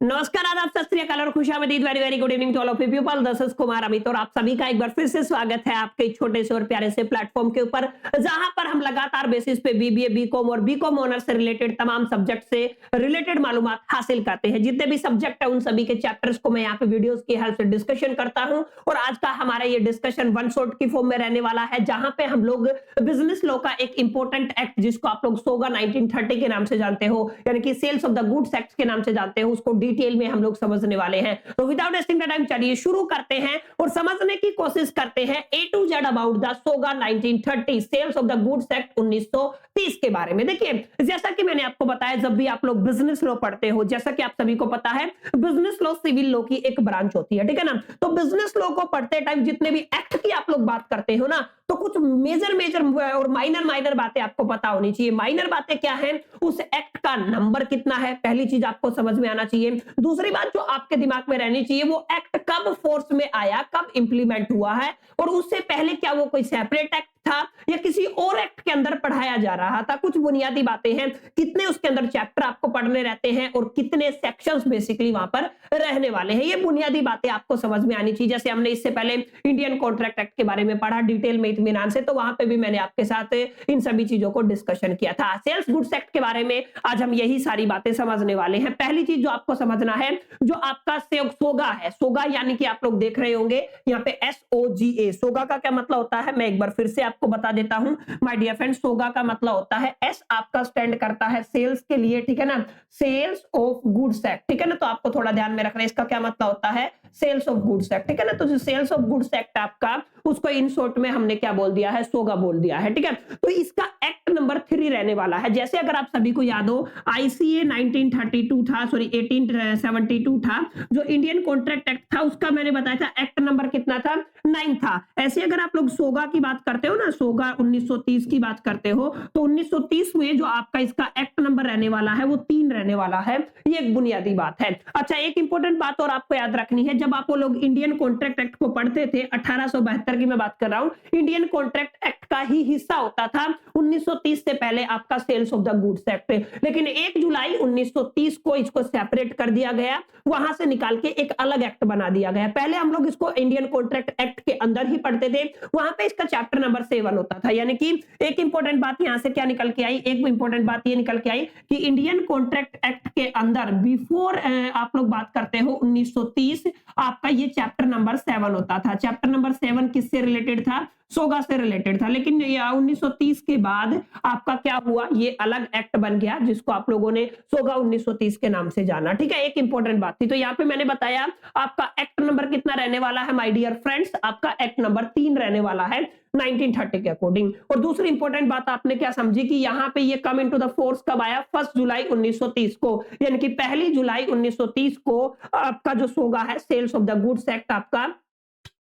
नमस्कार, आदाब, सत श्री अकाल और खुशामदीद। Very very good evening to all of you people. This is Kumar Amit और आप सभी का एक बार फिर से स्वागत है आपके छोटे से और प्यारे से प्लेटफॉर्म के ऊपर, जहां पर हम लगातार बेसिस पे बीबीए, बीकॉम और बीकॉम ऑनर्स से रिलेटेड तमाम सब्जेक्ट से रिलेटेड मालूमात हासिल करते हैं। जितने भी सब्जेक्ट है उन सभी के चैप्टर्स को मैं यहाँ पे वीडियोस की हेल्प से डिस्कशन करता हूँ और आज का हमारा ये डिस्कशन वन शॉट की फॉर्म में रहने वाला है, जहां पे हम लोग बिजनेस लॉ का एक इंपॉर्टेंट एक्ट, जिसको आप लोग सोगा 1930 के नाम से जानते हो, यानी कि sales of the goods act के नाम से जानते हो, उसको डिटेल में हम लोग समझने वाले हैं। तो विदाउट वेस्टिंग द टाइम चलिए शुरू करते हैं और समझने की कोशिश करते हैं A to Z about the SOGA 1930 sales of the goods act 1930 के बारे में। देखिए, जैसा कि मैंने आपको बताया, जब भी आप लोग बिजनेस लॉ पढ़ते हो, जैसा कि आप सभी को पता है, बिजनेस लॉ सिविल लॉ की एक ब्रांच होती है, ठीक है ना। तो बिजनेस लॉ को पढ़ते टाइम जितने भी एक्ट की आप लोग बात करते हो ना, तो कुछ मेजर मेजर और माइनर माइनर बातें आपको पता होनी चाहिए। माइनर बातें क्या है? उस एक्ट का नंबर कितना है, पहली चीज आपको समझ में आना चाहिए। दूसरी बात जो आपके दिमाग में रहनी चाहिए, वो एक्ट कब फोर्स में आया, कब इंप्लीमेंट हुआ है, और उससे पहले क्या वो कोई सेपरेट एक्ट था या किसी और एक्ट के अंदर पढ़ाया जा रहा था। कुछ बुनियादी बातें हैं, कितने उसके अंदर चैप्टर आपको पढ़ने रहते हैं और कितने सेक्शंस बेसिकली वहां पर रहने वाले हैं, ये बुनियादी बातें आपको समझ में आनी चाहिए। जैसे हमने इससे पहले इंडियन कॉन्ट्रैक्ट एक्ट के बारे में पढ़ा डिटेल में इत्मीनान से, तो वहां पे भी मैंने आपके साथ इन सभी चीजों को डिस्कशन किया था। सेल्स गुड्स एक्ट के बारे में आज हम यही सारी बातें समझने वाले हैं। पहली चीज जो आपको समझना है, जो आपका सोगा है, सोगा यानी कि आप लोग देख रहे होंगे यहाँ पे SOGA, सोगा का क्या मतलब होता है, मैं एक बार फिर से आपको बता देता हूं माय डियर फ्रेंड्स। सोगा का मतलब होता है, S आपका स्टैंड करता है सेल्स के लिए, ठीक है ना, सेल्स ऑफ गुड्स एक्ट, ठीक है ना। तो आपको थोड़ा ध्यान में रखना है, इसका क्या मतलब होता है, सेल्स ऑफ गुड्स एक्ट, ठीक है ना। तो जो सेल्स ऑफ गुड्स एक्ट आपका, उसको इन शॉर्ट में हमने क्या बोल दिया है, सोगा बोल दिया है, ठीक है। तो इसका एक्ट नंबर 3 रहने वाला है। जैसे अगर आप सभी को याद हो, ICA 1932 था, सॉरी 1872 था, जो इंडियन कॉन्ट्रैक्ट एक्ट था, उसका मैंने बताया था एक्ट नंबर कितना था, 9 था। ऐसे अगर आप लोग सोगा की बात करते हो ना, सोगा 1930 की बात करते हो, तो 1930 में जो आपका इसका एक्ट नंबर रहने वाला है, वो 3 रहने वाला है। ये एक बुनियादी बात है। अच्छा, एक इंपॉर्टेंट बात और आपको याद रखनी है, जब आप लोग इंडियन कॉन्ट्रैक्ट एक्ट को पढ़ते थे, 1872 की मैं बात कर रहा हूं, इंडियन कॉन्ट्रैक्ट एक्ट का ही हिस्सा होता था 1930 से पहले आपका sales of the goods act. लेकिन 1 जुलाई 1930 को इसको सेपरेट कर दिया गया, वहां से निकाल के एक अलग एक्ट बना दिया गया। पहले हम लोग इसको इंडियन कॉन्ट्रैक्ट एक्ट के अंदर ही पढ़ते थे, वहां पे इसका चैप्टर नंबर 7 होता था। यानी कि एक इंपॉर्टेंट बात यहां से क्या निकल के आई, एक इंपॉर्टेंट बात ये निकल के आई कि इंडियन कॉन्ट्रैक्ट एक्ट के अंदर बिफोर आप लोग बात करते हो 1930, आपका ये चैप्टर नंबर 7 होता था। चैप्टर नंबर 7 किससे रिलेटेड था, सोगा से रिलेटेड था। लेकिन 1930 के बाद आपका क्या हुआ, ये अलग एक्ट बन गया, जिसको आप लोगों ने सोगा 1930 के नाम से जाना, ठीक है। एक इंपॉर्टेंट बात थी। तो यहाँ पे मैंने बताया आपका एक्ट नंबर कितना रहने वाला है माय डियर फ्रेंड्स, आपका एक्ट नंबर 3 रहने वाला है 1930 के अकॉर्डिंग। और दूसरी इंपॉर्टेंट बात आपने क्या समझी कि यहाँ पे ये कम इनटू द फोर्स कब आया, 1 जुलाई 1930 को, यानी कि 1 जुलाई 1930 को आपका जो सोगा है, sales of the goods act आपका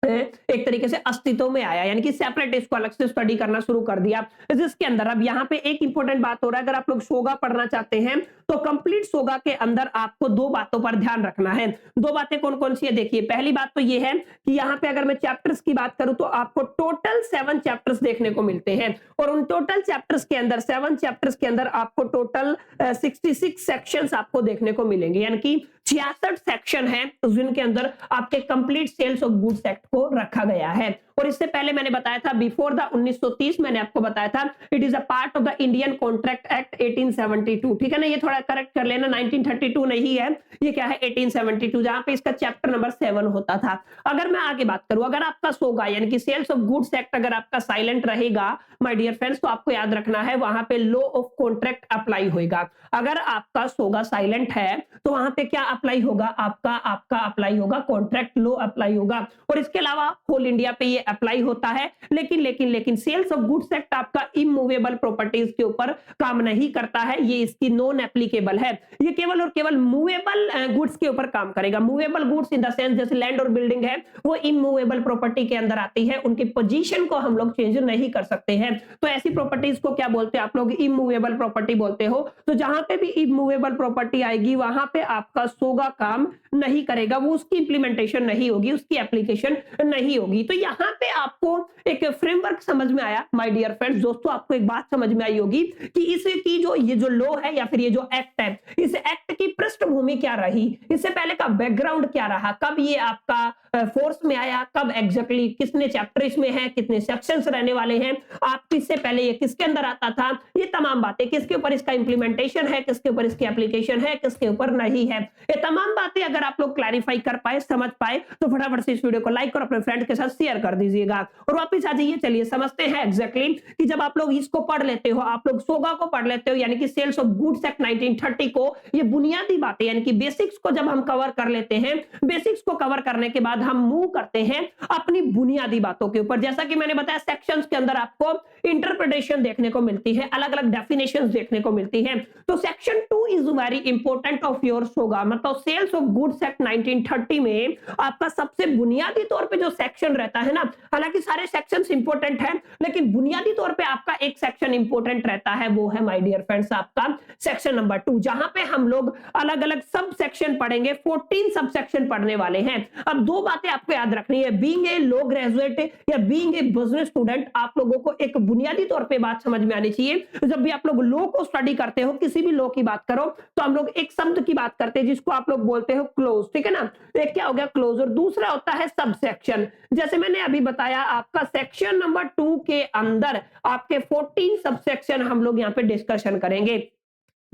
एक तरीके से अस्तित्व में आया, यानी कि सेपरेट इसको अलग से स्टडी करना शुरू कर दिया जिसके अंदर। अब यहाँ पे एक इंपॉर्टेंट बात हो रहा है, अगर आप लोग सोगा पढ़ना चाहते हैं तो कंप्लीट सोगा के अंदर आपको 2 बातों पर ध्यान रखना है। 2 बातें कौन कौन सी है, देखिए। पहली बात तो ये है कि यहाँ पे अगर मैं चैप्टर्स की बात करूं तो आपको टोटल 7 चैप्टर्स देखने को मिलते हैं, और उन टोटल चैप्टर्स के अंदर 7 चैप्टर्स के अंदर आपको टोटल 66 सेक्शंस आपको देखने को मिलेंगे, यानी कि 66 सेक्शन है जिनके अंदर आपके complete sales of goods act को रखा गया है। और इससे पहले मैंने बताया था बिफोर द 1930, मैंने आपको बताया था it is a part of the Indian contract act 1872, ठीक है ना। ये थोड़ा करेक्ट कर लेना, 1932 नहीं है, ये क्या है 1872, जहां पे इसका चैप्टर नंबर 7 होता था। अगर मैं आगे बात करूं, अगर आपका सोगा यानी कि सेल्स ऑफ गुड्स एक्ट अगर आपका साइलेंट रहेगा माय डियर फ्रेंड्स, तो आपको याद रखना है वहां पे लॉ ऑफ कॉन्ट्रैक्ट अप्लाई होगा। अगर आपका सोगा साइलेंट है तो वहां पे क्या अप्लाई होगा, आपका अप्लाई होगा कॉन्ट्रैक्ट लॉ अप्लाई होगा। और इसके अलावा होल इंडिया पे ये अप्लाई होता है, लेकिन सेल्स ऑफ गुड्स एक्ट आपका इमूवेबल प्रॉपर्टीज के ऊपर काम नहीं करता है, ये इसकी नॉन एप्लीकेबल है। ये केवल और केवल मूवेबल गुड्स के ऊपर काम करेगा। Movable goods in the sense जैसे लैंड और बिल्डिंग है, वो इमूवेबल प्रॉपर्टी के अंदर आती है, उनकी पोजीशन को हम लोग चेंज नहीं कर सकते हैं। तो ऐसी प्रॉपर्टीज को क्या बोलते हैं आप लोग, इमूवेबल प्रॉपर्टी बोलते हो। तो जहां पे भी इमूवेबल प्रॉपर्टी आएगी वहां पे आपका सोगा काम नहीं करेगा, वो उसकी इंप्लीमेंटेशन नहीं होगी, उसकी एप्लीकेशन नहीं होगी। तो यहां पे आपको एक फ्रेमवर्क समझ में आया माय डियर फ्रेंड्स। दोस्तों आपको एक बात समझ में आई होगी कि इसकी जो ये जो लॉ है या फिर ये जो एक्ट है, इस एक्ट की पृष्ठभूमि क्या रही, इससे पहले का बैकग्राउंड क्या रहा, कब ये आपका फोर्स में आया, कब एग्जैक्टली कितने चैप्टर इसमें है, कितने सेक्शंस रहने वाले हैं, आप इससे पहले ये किसके अंदर आता था, ये तमाम बातें, किसके ऊपर इसका इंप्लीमेंटेशन है, किसके ऊपर इसकी एप्लीकेशन है, किसके ऊपर नहीं है, ये तमाम बातें अगर आप लोग क्लैरिफाई कर पाए, समझ पाए, तो फटाफट से इस वीडियो को लाइक और अपने फ्रेंड के साथ शेयर कर दीजिएगा। और वापस आ जाइए, चलिए समझते हैं एग्जैक्टली कि जब आप लोग इसको पढ़ लेते हो, आप लोग सोगा को पढ़ लेते हो, यानी कि सेल्स ऑफ गुड्स एक्ट 1930 को, ये बुनियादी बातें यानी कि बेसिक्स को जब हम कवर कर लेते हैं, बेसिक्स को कवर करने के बाद हम मूव करते हैं अपनी बुनियादी बातों के ऊपर। जैसा कि मैंने बताया, सेक्शंस के अंदर आपको इंटरप्रिटेशन देखने को मिलती है, अलग अलग डेफिनेशंस देखने को मिलती है। तो section 2 is very important of your SOGA, मतलब सेल्स ऑफ गुड्स एक्ट 1930 में आपका सबसे बुनियादी तौर पे जो सेक्शन रहता है ना, हालांकि सारे सेक्शंस इंपॉर्टेंट है, लेकिन बुनियादी तौर पे आपका एक सेक्शन इंपॉर्टेंट रहता है, वो है माय डियर फ्रेंड्स आपका सेक्शन नंबर 2, जहां पे हम लोग अलग अलग सब सेक्शन पढ़ेंगे, 14 सब सेक्शन पढ़ने वाले हैं। अब दो बातें आपको याद रखनी है, बीइंग ए लॉ ग्रेजुएट या बीइंग ए बिजनेस स्टूडेंट, आप लोगों को एक बुनियादी तौर पे बात समझ में आनी चाहिए। जब भी आप लोग लॉ को स्टडी करते हो, किसी भी लॉ की बात करो, तो हम लोग एक शब्द की बात करते हैं जिसको आप लोग बोलते हो क्लोज, ठीक है ना। एक क्या हो गया क्लोज, और दूसरा होता है सब सेक्शन। जैसे मैंने अभी बताया, आपका सेक्शन नंबर 2 के अंदर आपके 14 सब सेक्शन हम लोग यहाँ पे डिस्कशन करेंगे।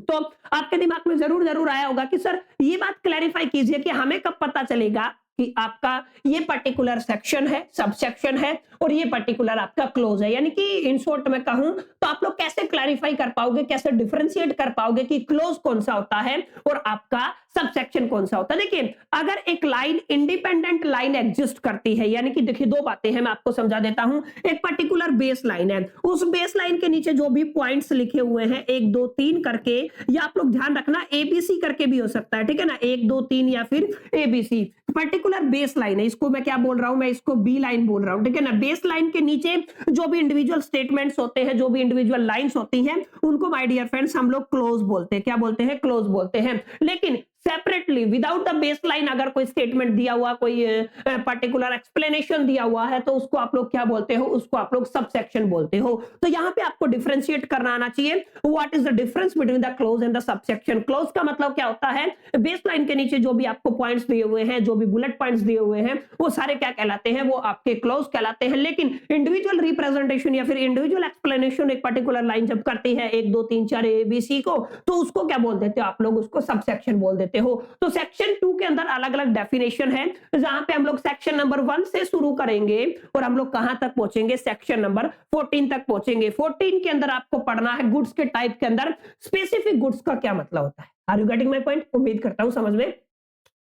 तो आपके दिमाग में जरूर जरूर आया होगा कि सर ये बात क्लैरिफाई कीजिए कि हमें कब पता चलेगा कि आपका ये पर्टिकुलर सेक्शन है, सब सेक्शन है, और ये पर्टिकुलर आपका क्लोज है। यानी कि इन शॉर्ट में कहूं तो आप लोग कैसे क्लैरिफाई कर पाओगे, कैसे डिफरेंशिएट कर पाओगे कि क्लोज कौन सा होता है और आपका सब सेक्शन कौन सा होता है। देखिए, अगर एक लाइन इंडिपेंडेंट लाइन एग्जिस्ट करती है, यानी कि देखिए दो बातें हैं, मैं आपको समझा देता हूं। एक पर्टिकुलर बेस लाइन है, उस बेस लाइन के नीचे जो भी पॉइंट्स लिखे हुए हैं 1 2 3 करके, या आप लोग ध्यान रखना एबीसी करके भी हो सकता है, ठीक है ना, 1 2 3 या फिर एबीसी। पर्टिकुलर बेस लाइन है, इसको मैं क्या बोल रहा हूं, मैं इसको बी लाइन बोल रहा हूं, ठीक है ना। बेस लाइन के नीचे जो भी इंडिविजुअल स्टेटमेंट्स होते हैं, जो भी इंडिविजुअल लाइंस होती हैं, उनको माय डियर फ्रेंड्स हम लोग क्लोज बोलते हैं। क्या बोलते हैं? क्लोज बोलते हैं। लेकिन separately without the base line अगर कोई स्टेटमेंट दिया हुआ, कोई पर्टिकुलर एक्सप्लेनेशन दिया हुआ है, तो उसको आप लोग क्या बोलते हो? उसको आप लोग सब सेक्शन बोलते हो। तो यहां पे आपको डिफरेंशिएट करना आना चाहिए, what is the difference between the close and the sub section. Close का मतलब क्या होता है? बेस लाइन के नीचे जो भी आपको पॉइंट्स दिए हुए हैं, जो भी बुलेट पॉइंट्स दिए हुए हैं, वो सारे क्या कहलाते हैं? वो आपके क्लोज कहलाते हैं। लेकिन इंडिविजुअल रिप्रेजेंटेशन या फिर इंडिविजुअल एक्सप्लेनेशन एक पर्टिकुलर लाइन जब करती है 1 2 3 4 एबीसी को, तो उसको क्या बोल देते हो आप लोग? उसको सब सेक्शन बोल देते हो। तो सेक्शन 2 के अंदर अलग अलग डेफिनेशन है, जहां पे हम लोग सेक्शन नंबर 1 से शुरू करेंगे और हम लोग कहां तक पहुंचेंगे? सेक्शन नंबर 14 तक पहुंचेंगे। 14 के अंदर आपको पढ़ना है गुड्स के टाइप के अंदर स्पेसिफिक गुड्स का क्या मतलब होता है। Are you getting my point? उम्मीद करता हूं समझ में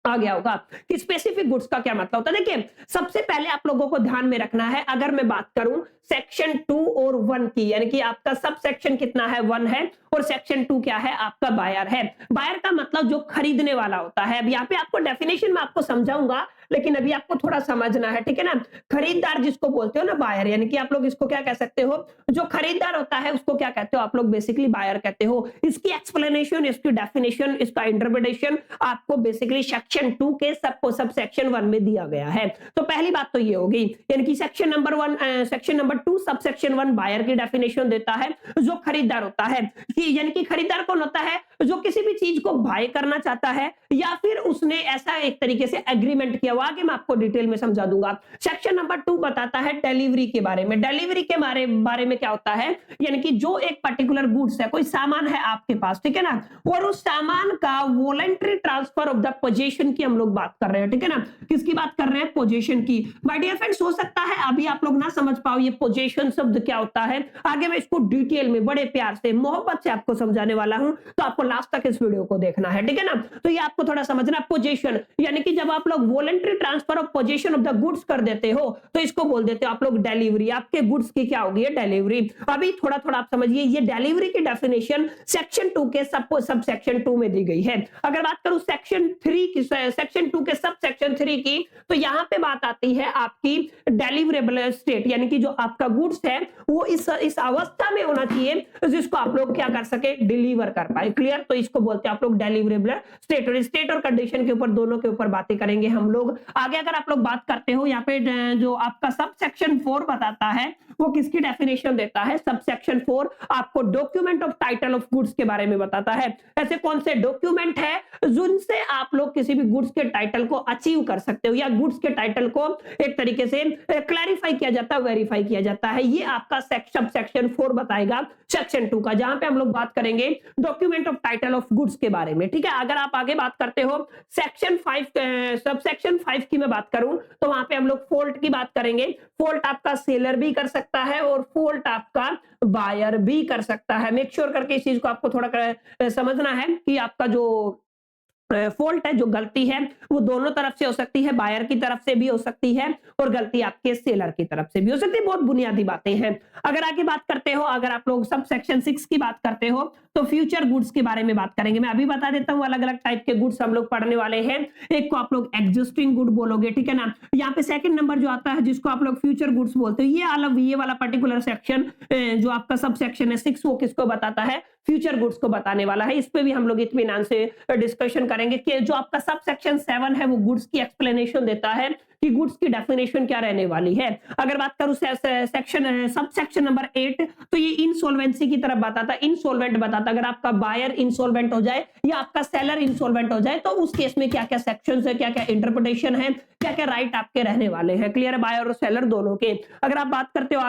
आ गया होगा कि स्पेसिफिक गुड्स का क्या मतलब होता है। देखिए, सबसे पहले आप लोगों को ध्यान में रखना है, अगर मैं बात करूं सेक्शन 2 और 1 की, यानी कि आपका सब सेक्शन कितना है? 1 है, और सेक्शन 2 क्या है? आपका बायर है। बायर का मतलब जो खरीदने वाला होता है। अब यहाँ पे आपको डेफिनेशन में आपको समझाऊंगा, लेकिन अभी आपको थोड़ा समझना है, ठीक है ना। खरीदार जिसको बोलते हो ना, बायर, यानी कि आप लोग इसको क्या कह सकते हो? जो खरीदार होता है उसको क्या कहते हो आप लोग? बेसिकली बायर कहते हो। इसकी एक्सप्लेनेशन, इसकी डेफिनेशन, इसका इंटरप्रिटेशन आपको बेसिकली सेक्शन 2 के सब सेक्शन 1 में दिया गया है। तो पहली बात तो ये होगी, यानी कि section number 1 section number 2 sub section 1 buyer की डेफिनेशन देता है, जो खरीदार होता है। यानी कि खरीदार कौन होता है? जो किसी भी चीज को बाय करना चाहता है, या फिर उसने ऐसा एक तरीके से एग्रीमेंट किया हुआ। आगे मैं आपको डिटेल में समझा दूंगा। सेक्शन नंबर 2 बताता है डिलीवरी के बारे में। डिलीवरी के बारे में क्या होता है? यानी कि जो एक पर्टिकुलर गुड्स है, कोई सामान है आपके पास, ठीक है ना, और उस सामान का voluntary transfer of the position की हम लोग बात कर रहे हैं, ठीक है ना। किसकी बात कर रहे हैं? पोजीशन की। माय डियर फ्रेंड्स, हो सकता है अभी आप लोग ना समझ पाओ ये पोजीशन शब्द क्या होता है। आगे मैं इसको डिटेल में बड़े प्यार से, मोहब्बत से आपको समझाने वाला हूं, तो आपको लास्ट तक इस वीडियो को देखना है, ठीक है ना। तो ये आपको थोड़ा समझना। पोजीशन यानी कि जब आप लोग voluntary transfer of position of the goods कर देते हो, तो इसको बोल देते हो आप लोग डिलीवरी। आपके गुड्स की क्या होगी? डिलीवरी। अभी थोड़ा थोड़ा आप समझिए, ये डिलीवरी की डेफिनेशन सेक्शन 2 के सब सेक्शन 2 में दी गई है। अगर बात करूं सेक्शन 3 की, सेक्शन 2 के सब सेक्शन 3 की, तो यहाँ पे बात आती है आपकी डिलीवरेबल स्टेट, यानी कि जो आपका गुड्स है वो इस अवस्था में होना चाहिए जिसको आप लोग क्या कर सके, डिलीवर कर पाए। क्लियर? तो इसको बोलते हैं आप लोग डिलीवरेबल स्टेट। और स्टेट और कंडीशन के ऊपर, दोनों के ऊपर बातें करेंगे हम लोग आगे। अगर आप लोग बात करते हो यहाँ पे जो आपका सब सेक्शन 4 बताता है वो किसकी डेफिनेशन देता है? सब सेक्शन 4 आपको document of title of goods के बारे में बताता है। ऐसे कौन से डॉक्यूमेंट है जिनसे आप लोग किसी भी गुड्स के टाइटल को अचीव कर सकते हो, या गुड्स के टाइटल को एक तरीके से क्लैरिफाई किया जाता है, वेरीफाई किया जाता है। ये आपका सब सेक्शन 4 बताएगा सेक्शन 2 का, जहां पे हम लोग बात करेंगे document of title of goods के बारे में। ठीक है? अगर आप आगे बात करते हो सेक्शन 5, सब सेक्शन 5 की मैं बात करूं तो वहां पे हम लोग फॉल्ट की बात करेंगे। फॉल्ट आपका सेलर भी कर सकता है और फॉल्ट आपका बायर भी कर सकता है। मेक श्योर करके इस चीज को आपको थोड़ा समझना है कि आपका जो फॉल्ट है, जो गलती है, वो दोनों तरफ से हो सकती है, बायर की तरफ से भी हो सकती है और गलती आपके सेलर की तरफ से भी हो सकती है। बहुत बुनियादी बातें हैं। अगर आगे बात करते हो, अगर आप लोग सब सेक्शन 6 की बात करते हो तो फ्यूचर गुड्स के बारे में बात करेंगे। मैं अभी बता देता हूं, अलग अलग टाइप के गुड्स हम लोग पढ़ने वाले हैं। एक को आप लोग एग्जिस्टिंग गुड बोलोगे, ठीक है ना। यहाँ पे सेकंड नंबर जो आता है जिसको आप लोग फ्यूचर गुड्स बोलते हो, ये वाला पर्टिकुलर सेक्शन जो आपका सब सेक्शन है 6, वो किसको बताता है? फ्यूचर गुड्स को बताने वाला है। इस पे भी हम लोग इत्मीनान से डिस्कशन करेंगे कि जो आपका सब सेक्शन 7 है वो गुड्स की एक्सप्लेनेशन देता है कि गुड्स की डेफिनेशन क्या रहने वाली है। अगर बात करूं सेक्शन सब सेक्शन नंबर 8, तो ये इंसॉल्वेंसी की तरफ बताता है, इंसॉल्वेंट बताता है। अगर आपका बायर इंसॉल्वेंट हो जाए या आपका सेलर इंसॉल्वेंट हो जाए तो उस केस में क्या क्या सेक्शंस है, क्या क्या इंटरप्रिटेशन है, क्या क्या राइट आपके रहने वाले हैं। क्लियर है? बायर और सेलर दोनों के। अगर आप बात करते हो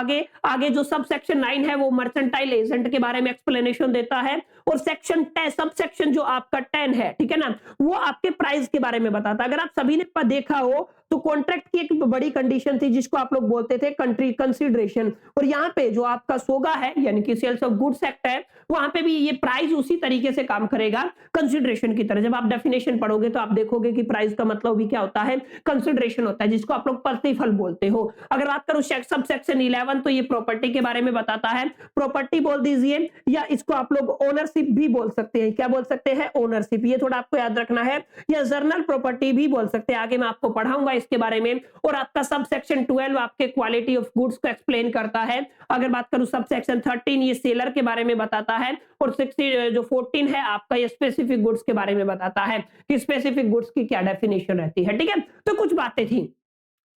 आगे जो सब सेक्शन 9 है वो मर्चेंटाइल एजेंट के बारे में एक्सप्लेनेशन देता है। और सेक्शन 10, सब सेक्शन जो आपका 10 है, ठीक है ना, वो आपके प्राइस के बारे में बताता है। अगर आप सभी ने देखा हो तो कॉन्ट्रैक्ट की एक बड़ी कंडीशन थी जिसको आप लोग बोलते थे कंट्री कंसीडरेशन। और यहाँ पे जो आपका सोगा है, यानी कि सेल्स ऑफ गुड्स एक्ट है, वहां पे भी ये प्राइस उसी तरीके से काम करेगा कंसीडरेशन की तरह। जब आप डेफिनेशन पढ़ोगे तो आप देखोगे कि प्राइस का मतलब भी क्या होता है? कंसीडरेशन होता है, जिसको आप लोग प्रतिफल बोलते हो। अगर बात करूं सब सेक्शन 11, तो ये प्रॉपर्टी के बारे में बताता है। प्रॉपर्टी बोल दीजिए, या इसको आप लोग ओनरशिप भी बोल सकते हैं। क्या बोल सकते हैं? ओनरशिप। ये थोड़ा आपको याद रखना है। या जर्नल प्रॉपर्टी भी बोल सकते हैं, आगे मैं आपको पढ़ाऊंगा इसके बारे में। और आपका सब सेक्शन 12 आपके क्वालिटी ऑफ गुड्स को एक्सप्लेन करता है। अगर बात करूं सब सेक्शन 13, ये सेलर के बारे में बताता है। और 60 जो 14 है आपका, ये स्पेसिफिक गुड्स के बारे में बताता है कि स्पेसिफिक गुड्स की क्या डेफिनेशन रहती है। ठीक है? तो कुछ बातें थी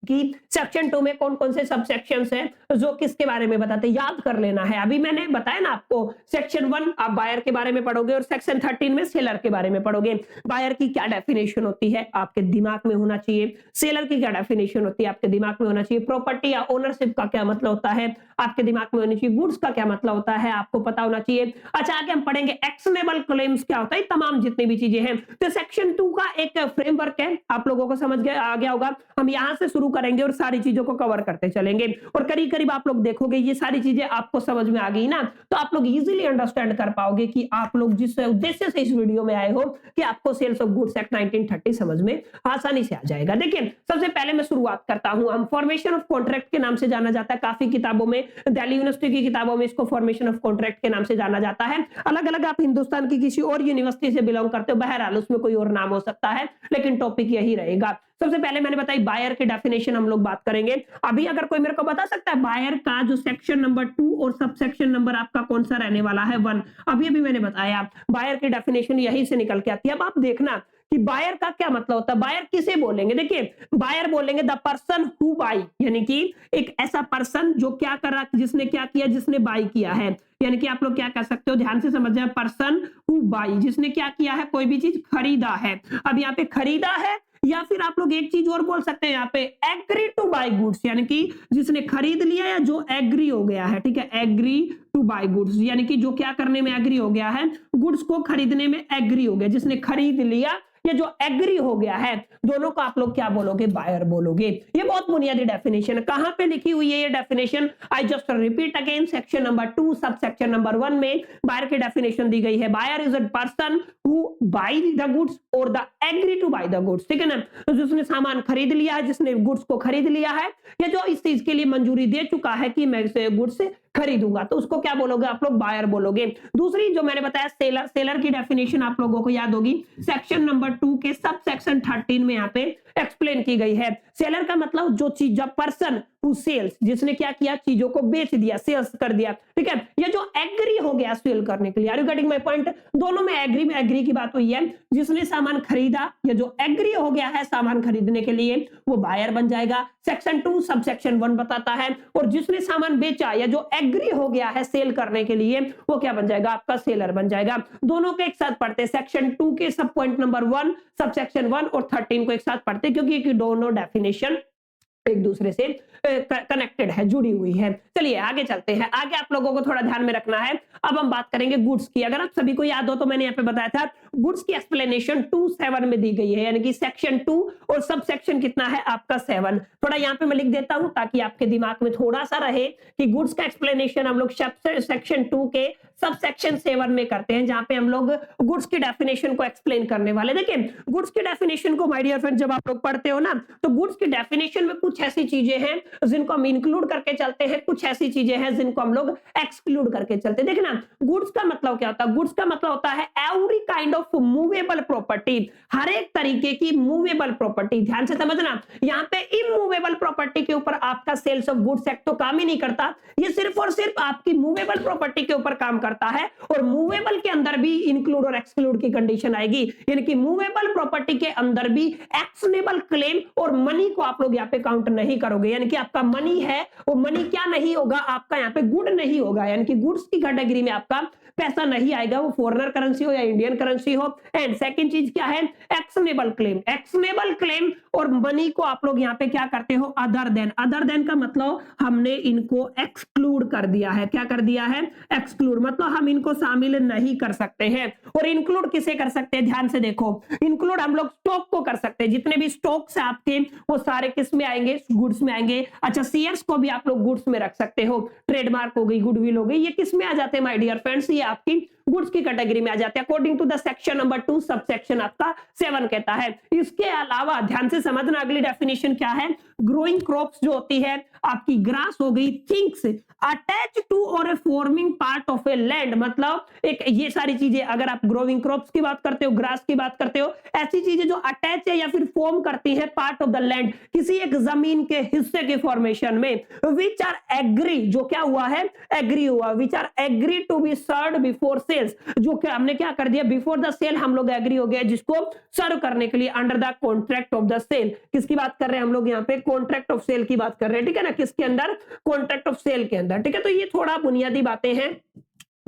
कि सेक्शन 2 में कौन कौन से सब सेक्शंस हैं जो किसके बारे में बताते हैं, याद कर लेना है। अभी मैंने बताया ना आपको, सेक्शन 1 आप बायर के बारे में पढ़ोगे और सेक्शन 13 में सेलर के बारे में पढ़ोगे। बायर की क्या डेफिनेशन होती है आपके दिमाग में होना चाहिए, सेलर की क्या डेफिनेशन होती है आपके दिमाग में होना चाहिए, प्रॉपर्टी या ओनरशिप का क्या मतलब होता है आपके दिमाग में होनी चाहिए, गुड्स का क्या मतलब होता है आपको पता होना चाहिए। अच्छा, आगे हम पढ़ेंगे एक्शनेबल क्लेम्स क्या होता है, तमाम जितनी भी चीजें हैं। तो सेक्शन 2 का एक फ्रेमवर्क है, आप लोगों को समझ आ गया होगा। हम यहां से शुरू करेंगे और सारी चीजों को कवर करते चलेंगे, और करीब करीब आप लोग देखोगे ये सारी चीजें आपको समझ में आ गई ना, तो आप लोग इजीली अंडरस्टैंड कर पाओगे कि आप लोग जिस उद्देश्य से इस वीडियो में आए हो कि आपको सेल्स ऑफ गुड्स एक्ट 1930 समझ में आसानी से आ जाएगा। देखिए, सबसे पहले मैं शुरुआत करता हूं। हम फॉर्मेशन ऑफ कॉन्ट्रैक्ट के नाम से जाना जाता है, काफी किताबों में, दिल्ली यूनिवर्सिटी की किताबों में इसको फॉर्मेशन ऑफ कॉन्ट्रैक्ट के नाम से जाना जाता है। अलग अलग आप हिंदुस्तान की किसी और यूनिवर्सिटी से बिलोंग करते हो, बहरहाल उसमें कोई और नाम हो सकता है, लेकिन टॉपिक यही रहेगा। सबसे पहले मैंने बताई बायर की डेफिनेशन हम लोग बात करेंगे। अभी अगर कोई मेरे को बता सकता है बायर का जो सेक्शन नंबर 2 और सब सेक्शन नंबर आपका कौन सा रहने वाला है? 1। अभी मैंने बताया बायर की डेफिनेशन यही से निकल के आती है। अब आप देखना कि बायर का क्या मतलब होता है, बायर किसे बोलेंगे? देखिए, बायर बोलेंगे द पर्सन हु बाई, यानी कि एक ऐसा पर्सन जो क्या कर रहा, जिसने क्या किया, जिसने बाई किया है। यानी कि आप लोग क्या कर सकते हो, ध्यान से समझ जाए, पर्सन हु बाई, जिसने क्या किया है, कोई भी चीज खरीदा है। अब यहाँ पे खरीदा है, या फिर आप लोग एक चीज और बोल सकते हैं यहाँ पे एग्री टू बाय गुड्स, यानी कि जिसने खरीद लिया या जो एग्री हो गया है। ठीक है? एग्री टू बाय गुड्स, यानी कि जो क्या करने में एग्री हो गया है, गुड्स को खरीदने में एग्री हो गया, जिसने खरीद लिया या जो एग्री हो गया है, दोनों को आप लोग क्या बोलोगे? बायर बोलोगे। ये बहुत बुनियादी डेफिनेशन है। कहां पे लिखी हुई है ये definition? I just repeat again, section number 2 sub section number 1 में बायर की डेफिनेशन दी गई है। Buyer is a person who buy the goods और the agree to buy the goods. ठीक है ना? तो जिसने सामान खरीद लिया है, जिसने गुड्स को खरीद लिया है, या जो इस चीज के लिए मंजूरी दे चुका है कि मैं इसे गुड्स खरीदूंगा, तो उसको क्या बोलोगे आप लोग? बायर बोलोगे। दूसरी जो मैंने बताया सेलर, सेलर की डेफिनेशन आप लोगों को याद होगी, सेक्शन नंबर 2 के सब सेक्शन 13 में यहाँ पे एक्सप्लेन की गई है। सेलर का मतलब जो चीज, जब पर्सन हु सेल्स, जिसने क्या किया, चीजों को बेच दिया, सेल्स कर दिया, ठीक है। ये जो एग्री हो गया सेल करने के लिए, are you getting my point? दोनों में एग्री की बात हुई है। जिसने सामान खरीदा, ये जो एग्री हो गया है सामान खरीदने के लिए, वो बायर बन जाएगा। सेक्शन 2 सब सेक्शन 1 बताता है। और जिसने सामान बेचा या जो एग्री हो गया है सेल करने के लिए, वो क्या बन जाएगा, आपका सेलर बन जाएगा। दोनों के एक साथ पढ़ते, सेक्शन 2 के सब पॉइंट नंबर 1, सब सेक्शन 1 और 13 को एक साथ पढ़ते, क्योंकि दोनों डेफिनेशन एक दूसरे से कनेक्टेड है, जुड़ी हुई है। चलिए आगे चलते हैं। आगे आप लोगों को थोड़ा ध्यान में रखना है। अब हम बात करेंगे गुड्स की। अगर आप सभी को याद हो तो मैंने यहाँ पे बताया था गुड्स की एक्सप्लेनेशन 2(7) में दी गई है, यानी कि सेक्शन 2 और सब सेक्शन कितना है आपका 7। थोड़ा यहाँ पे मैं लिख देता हूं ताकि आपके दिमाग में थोड़ा सा रहे कि गुड्स का एक्सप्लेनेशन हम लोग सेक्शन 2 के सब सेक्शन 7 में करते हैं, जहां पे हम लोग गुड्स की डेफिनेशन को एक्सप्लेन करने वाले। देखिए गुड्स की डेफिनेशन को माय डियर फ्रेंड जब आप लोग पढ़ते हो ना, तो गुड्स की डेफिनेशन में कुछ ऐसी चीजें हैं जिनको हम इंक्लूड करके चलते हैं, कुछ ऐसी चीजें हैं जिनको हम लोग एक्सक्लूड करके चलते हैं। देखना गुड्स का मतलब क्या होता है? गुड्स का मतलब होता है every kind of movable property, हर एक तरीके की मूवेबल प्रॉपर्टी। ध्यान से समझना, यहाँ पे इमूवेबल प्रॉपर्टी के ऊपर आपका सेल्स ऑफ गुड्स एक्ट तो काम ही नहीं करता, ये सिर्फ और सिर्फ आपकी मूवेबल प्रॉपर्टी के ऊपर काम करता है। और मूवेबल के अंदर भी इंक्लूड और एक्सक्लूड की कंडीशन आएगी, यानी कि मूवेबल प्रॉपर्टी के अंदर भी एक्शनेबल क्लेम और मनी को आप लोग यहाँ पे काउंट नहीं करोगे, यानी कि आपका मनी है वो मनी क्या नहीं होगा, आपका यहाँ पे गुड नहीं होगा, यानी कि गुड्स की कैटेगरी में आपका पैसा नहीं आएगा, वो फॉरेनर करेंसी हो या इंडियन करेंसी हो। एंड सेकंड चीज क्या है? Actionable claim. एक्शनेबल क्लेम और मनी को आप लोग यहाँ पे क्या करते हो? Other than. अदर देन का मतलब हमने इनको एक्सक्लूड कर दिया है। क्या कर दिया है? एक्सक्लूड, मतलब हम इनको शामिल नहीं कर सकते हैं। और इंक्लूड किसे कर सकते हैं? ध्यान से देखो, इंक्लूड हम लोग स्टॉक को कर सकते हैं, जितने भी स्टॉक्स है आपके वो सारे किस में आएंगे? गुड्स में आएंगे। अच्छा शेयर्स को भी आप लोग गुड्स में रख सकते हो, ट्रेडमार्क हो गई, गुडविल हो गई, ये किस में आ जाते हैं माय डियर फ्रेंड्स? ये आपकी गुड्स की कैटेगरी में आ जाते हैं according to the section number 2 sub section आपका 7 कहता है। इसके अलावा ध्यान से समझना अगली डेफिनेशन क्या है? ग्रोइंग क्रॉप्स जो होती है आपकी, ग्रास हो गई, थिंग्स अटैच टू और a forming part of a land, मतलब एक ये सारी चीजें, अगर आप ग्रोइंग क्रॉप्स की बात करते हो, ग्रास की बात करते हो, ऐसी चीजें जो अटैच है या फिर फॉर्म करती है पार्ट ऑफ द लैंड, किसी एक जमीन के हिस्से के फॉर्मेशन में, विच आर एग्री, जो क्या हुआ है? एग्री हुआ, which are agree to be served before sales, जो क्या हमने क्या कर दिया? बिफोर द सेल हम लोग एग्री हो गए जिसको सर्व करने के लिए under the contract of the sale. किसकी बात कर रहे हैं हम लोग यहाँ पे? कॉन्ट्रैक्ट ऑफ सेल की बात कर रहे हैं, ठीक है ना? किसके अंदर? कॉन्ट्रैक्ट ऑफ सेल के अंदर, ठीक है। तो ये थोड़ा बुनियादी बातें हैं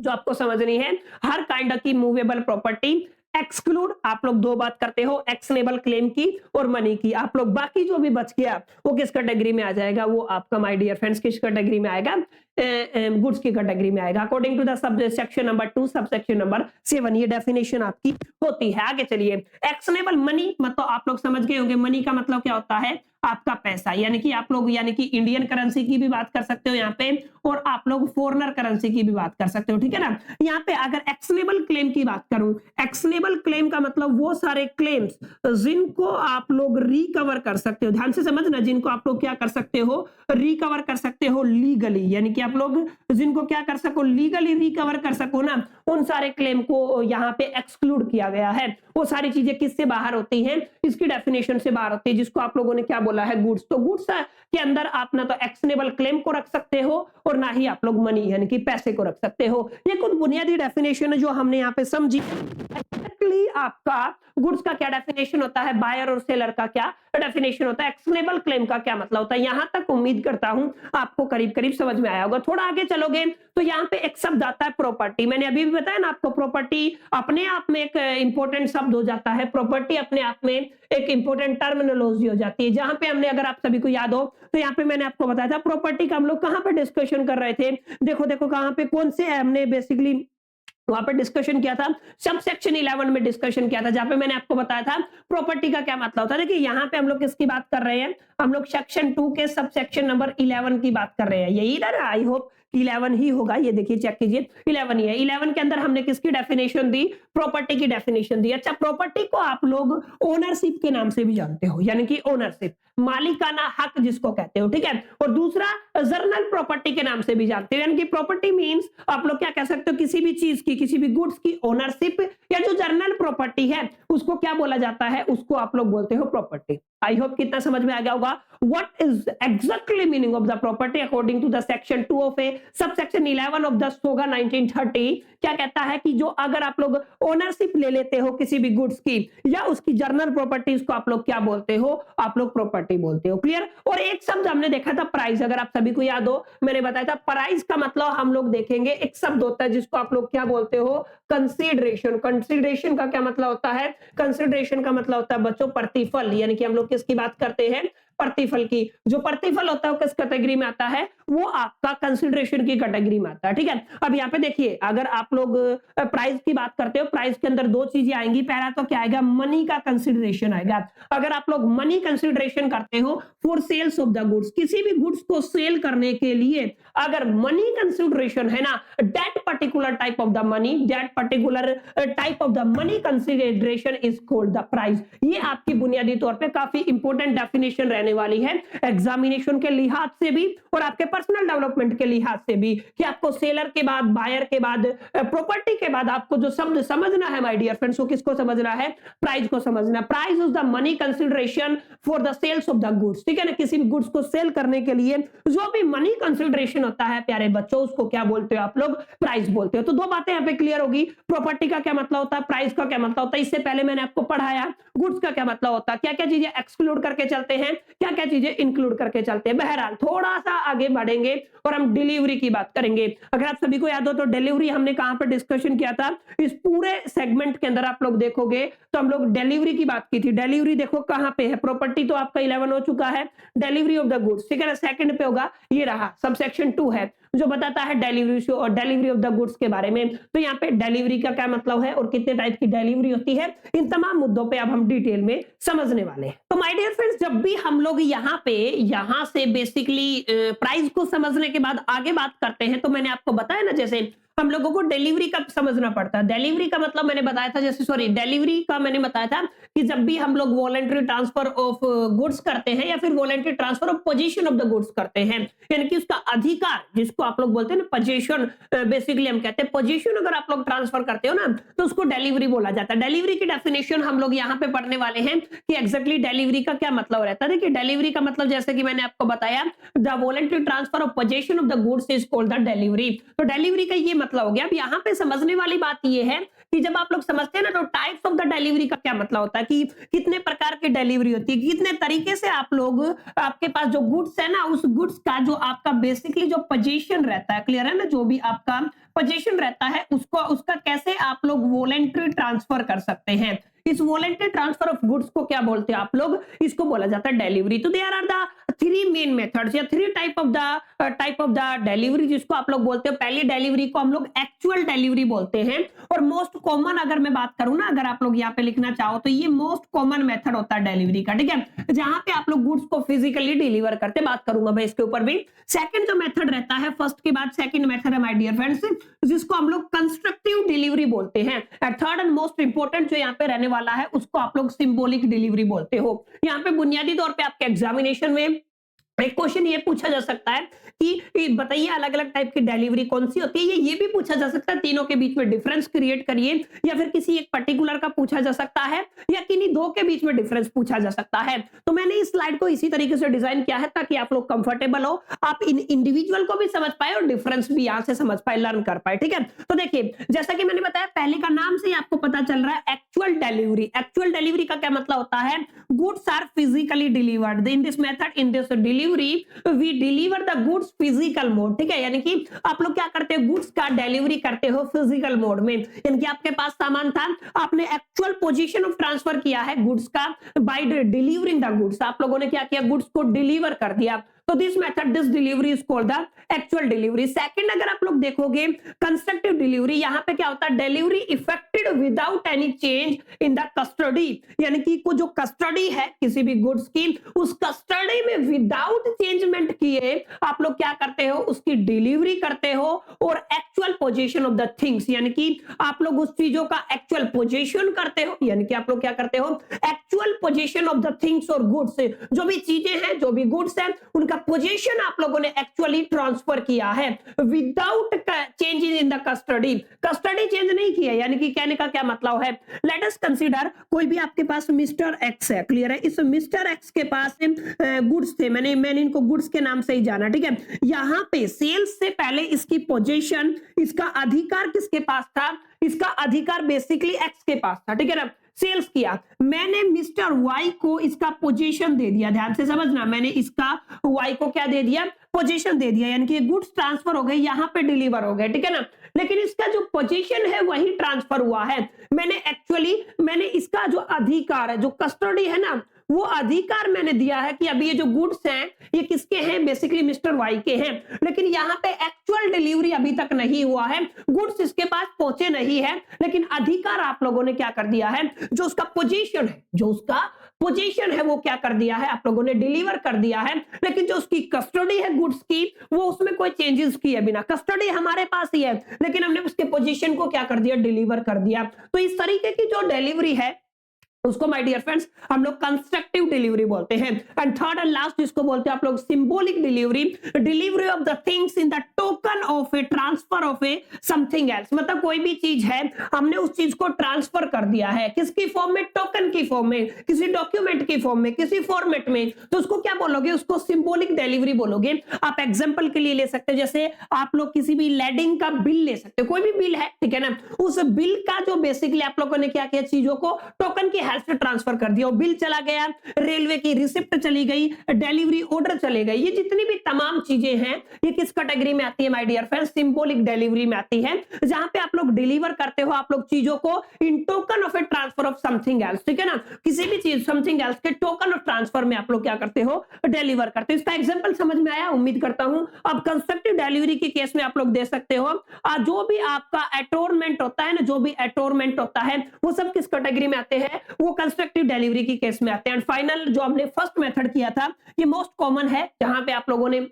जो आपको समझनी है। हर काइंड की मूवेबल प्रॉपर्टी एक्सक्लूड, आप लोग दो बात करते हो, एक्शनेबल क्लेम की और मनी की। आप लोग बाकी जो भी बच गया वो किस कैटेगरी में आ जाएगा? वो आपका माय डियर फ्रेंड्स किस कैटेगरी में आएगा? गुड्स की कैटेगरी में आएगा according to the sub section number 2 sub section number 7। ये डेफिनेशन आपकी होती है। आगे चलिए, एक्शनेबल मनी मतलब आप लोग समझ गए होंगे, मनी का मतलब क्या होता है? आपका पैसा, यानी कि आप लोग यानी कि इंडियन करेंसी की भी बात कर सकते हो यहाँ पे, और आप लोग फॉरेनर करेंसी की भी बात कर सकते हो, ठीक है ना। यहाँ पे अगर एक्शनेबल क्लेम की बात करूं, एक्शनेबल क्लेम का मतलब वो सारे क्लेम्स जिनको आप लोग रिकवर कर सकते हो, ध्यान से समझना, जिनको आप लोग क्या कर सकते हो? रिकवर कर सकते हो लीगली, यानी कि आप लोग जिनको क्या कर सको? लीगली रिकवर कर सको ना, उन सारे क्लेम को यहाँ पे एक्सक्लूड किया गया है। वो सारी चीजें किससे बाहर होती हैं? इसकी डेफिनेशन से बाहर होती है, जिसको आप लोगों ने क्या बोला है? गुड्स। तो गुड्स के अंदर आप ना तो एक्शनेबल क्लेम को रख सकते हो और ना ही आप लोग मनी यानी कि पैसे को रख सकते हो। ये कुछ बुनियादी डेफिनेशन है जो हमने यहाँ पे समझी। एक्चुअली आपका गुड्स का क्या डेफिनेशन होता है, बायर और सेलर का क्या डेफिनेशन होता है, एक्शनेबल क्लेम का क्या मतलब होता है, यहां तक उम्मीद करता हूं आपको करीब करीब समझ में आया होगा। थोड़ा आगे चलोगे तो यहाँ पे एक शब्द आता है प्रॉपर्टी। मैंने अभी भी बताया ना आपको, प्रॉपर्टी अपने आप में एक इंपॉर्टेंट शब्द हो जाता है, प्रॉपर्टी अपने आप में एक इंपॉर्टेंट टर्मिनोलॉजी हो जाती है। जहां पे हमने, अगर आप सभी को याद हो तो यहाँ पे मैंने आपको बताया था प्रॉपर्टी का हम लोग कहां पे डिस्कशन कर रहे थे, देखो देखो कहां पे, कौन से हमने बेसिकली वहां पर डिस्कशन किया था, सब सेक्शन 11 में डिस्कशन किया था, जहां पे मैंने आपको बताया था प्रॉपर्टी का क्या मतलब होता है। देखिए यहाँ पे हम लोग किसकी बात कर रहे हैं, हम लोग सेक्शन 2 के सब सेक्शन नंबर 11 की बात कर रहे हैं, यही ना? आई होप 11 ही होगा, ये देखिए चेक कीजिए 11 ही है। 11 के अंदर हमने किसकी डेफिनेशन दी? प्रॉपर्टी की डेफिनेशन दी। अच्छा, प्रॉपर्टी को आप लोग ओनरशिप के नाम से भी जानते हो, यानी कि ओनरशिप, मालिकाना हक जिसको कहते हो, ठीक है। और दूसरा जर्नल प्रॉपर्टी के नाम से भी जानते हो, यानी कि प्रॉपर्टी मींस आप लोग क्या कह सकते हो, किसी भी चीज की, किसी भी गुड्स की ओनरशिप या जो जर्नल प्रॉपर्टी है उसको क्या बोला जाता है? उसको आप लोग बोलते हो प्रॉपर्टी। आई होप कितना समझ में आ गया होगा। What is exactly meaning of the property according to the section 2 of a subsection 11 of the SOGA 1930? क्या कहता है कि जो अगर आप लोग ओनरशिप ले लेते हो किसी भी गुड्स की या उसकी जर्नल प्रॉपर्टीज को आप लोग क्या बोलते हो? आप लोग प्रॉपर्टी बोलते हो। क्लियर? और एक शब्द हमने देखा था प्राइस, अगर आप सभी को याद हो, मैंने बताया था प्राइस का मतलब हम लोग देखेंगे एक शब्द होता है जिसको आप लोग क्या बोलते हो? कंसीडरेशन। कंसीडरेशन का क्या मतलब होता है? कंसीडरेशन का मतलब होता है बच्चों प्रतिफल, यानी कि हम लोग किसकी बात करते हैं? प्रतिफल की। जो प्रतिफल होता है वो किस कैटेगरी में आता है? वो आपका कंसीडरेशन की कैटेगरी में आता है, ठीक है। अब यहाँ पे देखिए, अगर आप लोग प्राइस की बात करते हो, प्राइस के अंदर दो चीजें आएंगी। पहला तो क्या आएगा? मनी का कंसीडरेशन आएगा। अगर आप लोग मनी कंसीडरेशन करते हो for sales of the goods, किसी भी गुड्स को सेल करने के लिए अगर मनी कंसीडरेशन है ना, that particular type of the money, that particular type of the money consideration is called the price. ये आपकी बुनियादी तौर पे काफी इंपॉर्टेंट डेफिनेशन रहने वाली है एग्जामिनेशन के लिहाज से भी और आपके पर्सनल डेवलपमेंट के लिहाज से भी, कि आपको सेलर के बाद, बायर के बाद, प्रॉपर्टी के बाद आपको जो शब्द समझना है माय डियर फ्रेंड्स, वो किसको समझना है? प्राइस को समझना। Price is the money consideration for the sales of the goods, ठीक है ना। किसी भी गुड्स को सेल करने के लिए जो भी मनी कंसीडरेशन होता है प्यारे बच्चों, उसको क्या बोलते हो आप लोग? प्राइस बोलते हो। तो दो बातें यहाँ पे क्लियर होगी, प्रॉपर्टी का क्या मतलब होता है, प्राइस का क्या मतलब होता है। इससे पहले मैंने आपको पढ़ाया गुड्स का क्या मतलब होता है, क्या क्या चीजें एक्सक्लूड करके चलते हैं, क्या क्या चीजें इंक्लूड करके चलते हैं। बहरहाल थोड़ा सा आगे बढ़ेंगे और हम डिलीवरी की बात करेंगे। अगर आप सभी को याद हो तो डिलीवरी हमने कहां पर डिस्कशन किया था? इस पूरे सेगमेंट के अंदर आप लोग देखोगे तो हम लोग डिलीवरी की बात की थी। डिलीवरी देखो कहां पे है? प्रॉपर्टी तो आपका 11 हो चुका है, डिलीवरी ऑफ द गुड्स, ठीक है ना। सेकंड पे होगा, ये रहा सबसेक्शन 2 है जो बताता है डिलीवरी और डिलीवरी ऑफ द गुड्स के बारे में। तो यहाँ पे डिलीवरी का क्या मतलब है और कितने टाइप की डिलीवरी होती है, इन तमाम मुद्दों पे अब हम डिटेल में समझने वाले हैं। तो माय डियर फ्रेंड्स, जब भी हम लोग यहाँ से बेसिकली प्राइस को समझने के बाद आगे बात करते हैं, तो मैंने आपको बताया ना, जैसे हम लोगों को डिलीवरी का समझना पड़ता है। डिलीवरी का मतलब मैंने बताया था, जैसे सॉरी डिलीवरी का मैंने बताया था कि जब भी हम लोग वॉलंटरी ट्रांसफर ऑफ गुड्स करते हैं या फिर voluntary transfer of position of the goods करते हैं, यानी कि उसका अधिकार जिसको आप लोग बोलते हैं ना पोजीशन, बेसिकली हम कहते हैं पोजीशन, अगर आप लोग ट्रांसफर करते हो ना तो उसको डिलीवरी बोला जाता है। डिलीवरी की डेफिनेशन हम लोग यहाँ पे पढ़ने वाले हैं कि एग्जैक्टली डिलीवरी का क्या मतलब रहता है। देखिए डिलीवरी का मतलब जैसे कि मैंने आपको बताया, the voluntary transfer of position of the goods is called the delivery. तो डिलीवरी का ये मतलब हो गया। अब यहाँ पे समझने वाली बात ये है कि जब आप लोग समझते हैं ना तो टाइप्स ऑफ द डिलीवरी का क्या मतलब होता है, कि कितने प्रकार की डिलीवरी होती है, कितने तरीके से आप लोग, आपके पास जो गुड्स है ना, उस गुड्स का जो आपका बेसिकली जो पोजीशन रहता है, क्लियर है ना, जो भी आपका पोजीशन रहता है उसको, उसका कैसे आप लोग वॉलंटरी ट्रांसफर कर सकते हैं। इस वॉलंटरी ट्रांसफर ऑफ गुड्स को क्या बोलते हैं आप लोग? इसको बोला जाता है डिलीवरी। तो there are the three main methods या three type of the delivery जिसको आप लोग बोलते हो। पहली डिलीवरी को हम लोग एक्चुअल डिलीवरी बोलते हैं और मोस्ट कॉमन, अगर मैं बात करूं ना, अगर आप लोग यहाँ पे लिखना चाहो तो ये मोस्ट कॉमन मेथड होता है डिलीवरी का, ठीक है, जहां पे आप लोग गुड्स को फिजिकली डिलीवर करते। बात करूंगा मैं इसके ऊपर भी। सेकंड जो मेथड रहता है, फर्स्ट के बाद सेकंड मेथड है माय डियर फ्रेंड्स, जिसको हम लोग कंस्ट्रक्टिव डिलीवरी बोलते हैं। थर्ड एंड मोस्ट इंपोर्टेंट जो यहाँ पे रहने वाला है उसको आप लोग सिंबॉलिक डिलीवरी बोलते हो। यहाँ पे बुनियादी तौर पे आपके एग्जामिनेशन में एक क्वेश्चन ये पूछा जा सकता है कि बताइए अलग अलग टाइप की डिलीवरी कौन सी होती है। ये भी पूछा जा सकता है, तीनों के बीच में डिफरेंस क्रिएट करिए, या फिर किसी एक पर्टिकुलर का पूछा जा सकता है, या किन्हीं दो के बीच में डिफरेंस पूछा जा सकता है। तो मैंने इस स्लाइड को इसी तरीके से डिजाइन किया है ताकि आप लोग कंफर्टेबल हो, आप इन इंडिविजुअल को भी समझ पाए और डिफरेंस भी यहां से समझ पाए, लर्न कर पाए, ठीक है। तो देखिए जैसा कि मैंने बताया, पहले का नाम से ही आपको पता चल रहा है एक्चुअल डिलीवरी। एक्चुअल डिलीवरी का क्या मतलब होता है? Goods are physically delivered in this method, in this delivery we deliver the goods physical mode, ठीक है, यानी कि आप लोग क्या करते हो, गुड्स का डिलीवरी करते हो फिजिकल मोड में, यानी कि आपके पास सामान था, आपने एक्चुअल पोजीशन ऑफ ट्रांसफर किया है गुड्स का बाय डिलीवरिंग द गुड्स। आप लोगों ने क्या किया, गुड्स को डिलीवर कर दिया। तो this method, this delivery is called the actual delivery. Second, अगर आप लोग देखोगे कंस्ट्रक्टिव डिलीवरी, यहां पे क्या होता है, delivery affected without any change in the custody, यानी कि को जो कस्टडी है किसी भी गुड्स की, उस कस्टडी में विदाउट चेंजमेंट किए आप लोग क्या करते हो, उसकी डिलीवरी करते हो, और actual position of the things, यानी कि आप लोग उस चीजों का एक्चुअल पोजीशन करते हो, यानी कि आप लोग क्या करते हो, actual position of the things और गुड्स, जो भी चीजें हैं, जो भी गुड्स हैं, उनका पोजीशन आप लोगों ने एक्चुअली ट्रांसफर किया है without change in the custody. Custody change नहीं किया, यानी कि कहने का क्या मतलब है, लेट अस कंसीडर कोई भी आपके पास मिस्टर एक्स है, क्लियर है, इस मिस्टर एक्स के पास गुड्स थे, मैंने इनको गुड्स के नाम से ही जाना, ठीक है। यहां पे सेल्स से पहले इसकी पोजीशन, इसका अधिकार किसके पास था, इसका अधिकार बेसिकली एक्स के पास था, ठीक है ना। सेल्स किया, मैंने मिस्टर वाई को इसका पोजीशन दे दिया, ध्यान से समझना, मैंने इसका वाई को क्या दे दिया, पोजीशन दे दिया, यानी कि गुड्स ट्रांसफर हो गए, यहां पे डिलीवर हो गए, ठीक है ना। लेकिन इसका जो पोजीशन है वही ट्रांसफर हुआ है, मैंने इसका जो अधिकार है, जो कस्टडी है ना, वो अधिकार मैंने दिया है कि अभी ये जो गुड्स हैं ये किसके हैं, बेसिकली मिस्टर वाई के हैं, लेकिन यहाँ पे एक्चुअल डिलीवरी अभी तक नहीं हुआ है, गुड्स इसके पास पहुंचे नहीं है, लेकिन अधिकार आप लोगों ने क्या कर दिया है, जो उसका पोजीशन है वो क्या कर दिया है, आप लोगों ने डिलीवर कर दिया है, लेकिन जो उसकी कस्टडी है गुड्स की, वो उसमें कोई चेंजेस किए बिना, कस्टडी हमारे पास ही है, लेकिन हमने उसके पोजीशन को क्या कर दिया, डिलीवर कर दिया। तो इस तरीके की जो डिलीवरी है उसको माय डियर फ्रेंड्स हम लोग कंस्ट्रक्टिव डिलीवरी बोलते हैं। एंड थर्ड एंड लास्ट जिसको बोलते हैं आप लोग symbolic delivery, delivery of the things in the token of a transfer of A something else, मतलब कोई भी चीज है, हमने उस चीज को ट्रांसफर कर दिया है, किसकी फॉर्म में, टोकन की फॉर्म में, किसी डॉक्यूमेंट की फॉर्म में, किसी फॉर्मेट में, तो उसको क्या बोलोगे, उसको सिंबॉलिक डिलीवरी बोलोगे। आप एग्जांपल के लिए ले सकते हो, जैसे आप लोग किसी भी लैंडिंग का बिल ले सकते हो, कोई भी बिल है, ठीक है ना, उस बिल का जो बेसिकली आप लोगों ने क्या किया, चीजों को टोकन की से ट्रांसफर कर दिया, बिल चला गया, रेलवे की रिसिप्ट चली गई, डिलीवरी ऑर्डर चले गए, ये जितनी भी तमाम चीजें हैं ये किस कैटेगरी में आती है my dear friends, symbolic delivery में आती है, जहां पे आप लोग डिलीवर करते हो आप लोग चीजों को in token of a transfer of something else, ठीक है ना, किसी भी चीज समथिंग एल्स के टोकन ऑफ ट्रांसफर में आप लोग क्या करते हो, डिलीवर करते हो। इसका एग्जांपल समझ में आया, उम्मीद करता हूं। अब कंस्ट्रक्टिव डिलीवरी के केस में आप लोग दे सकते हो, जो भी आपका अटोरमेंट होता है ना, जो भी अटोरमेंट होता है वो सब किस कैटेगरी में आते हैं, वो कंस्ट्रक्टिव डिलीवरी की केस में आते हैं। एंड फाइनल जो हमने फर्स्ट मेथड किया था, ये मोस्ट कॉमन है, जहां पे आप लोगों ने,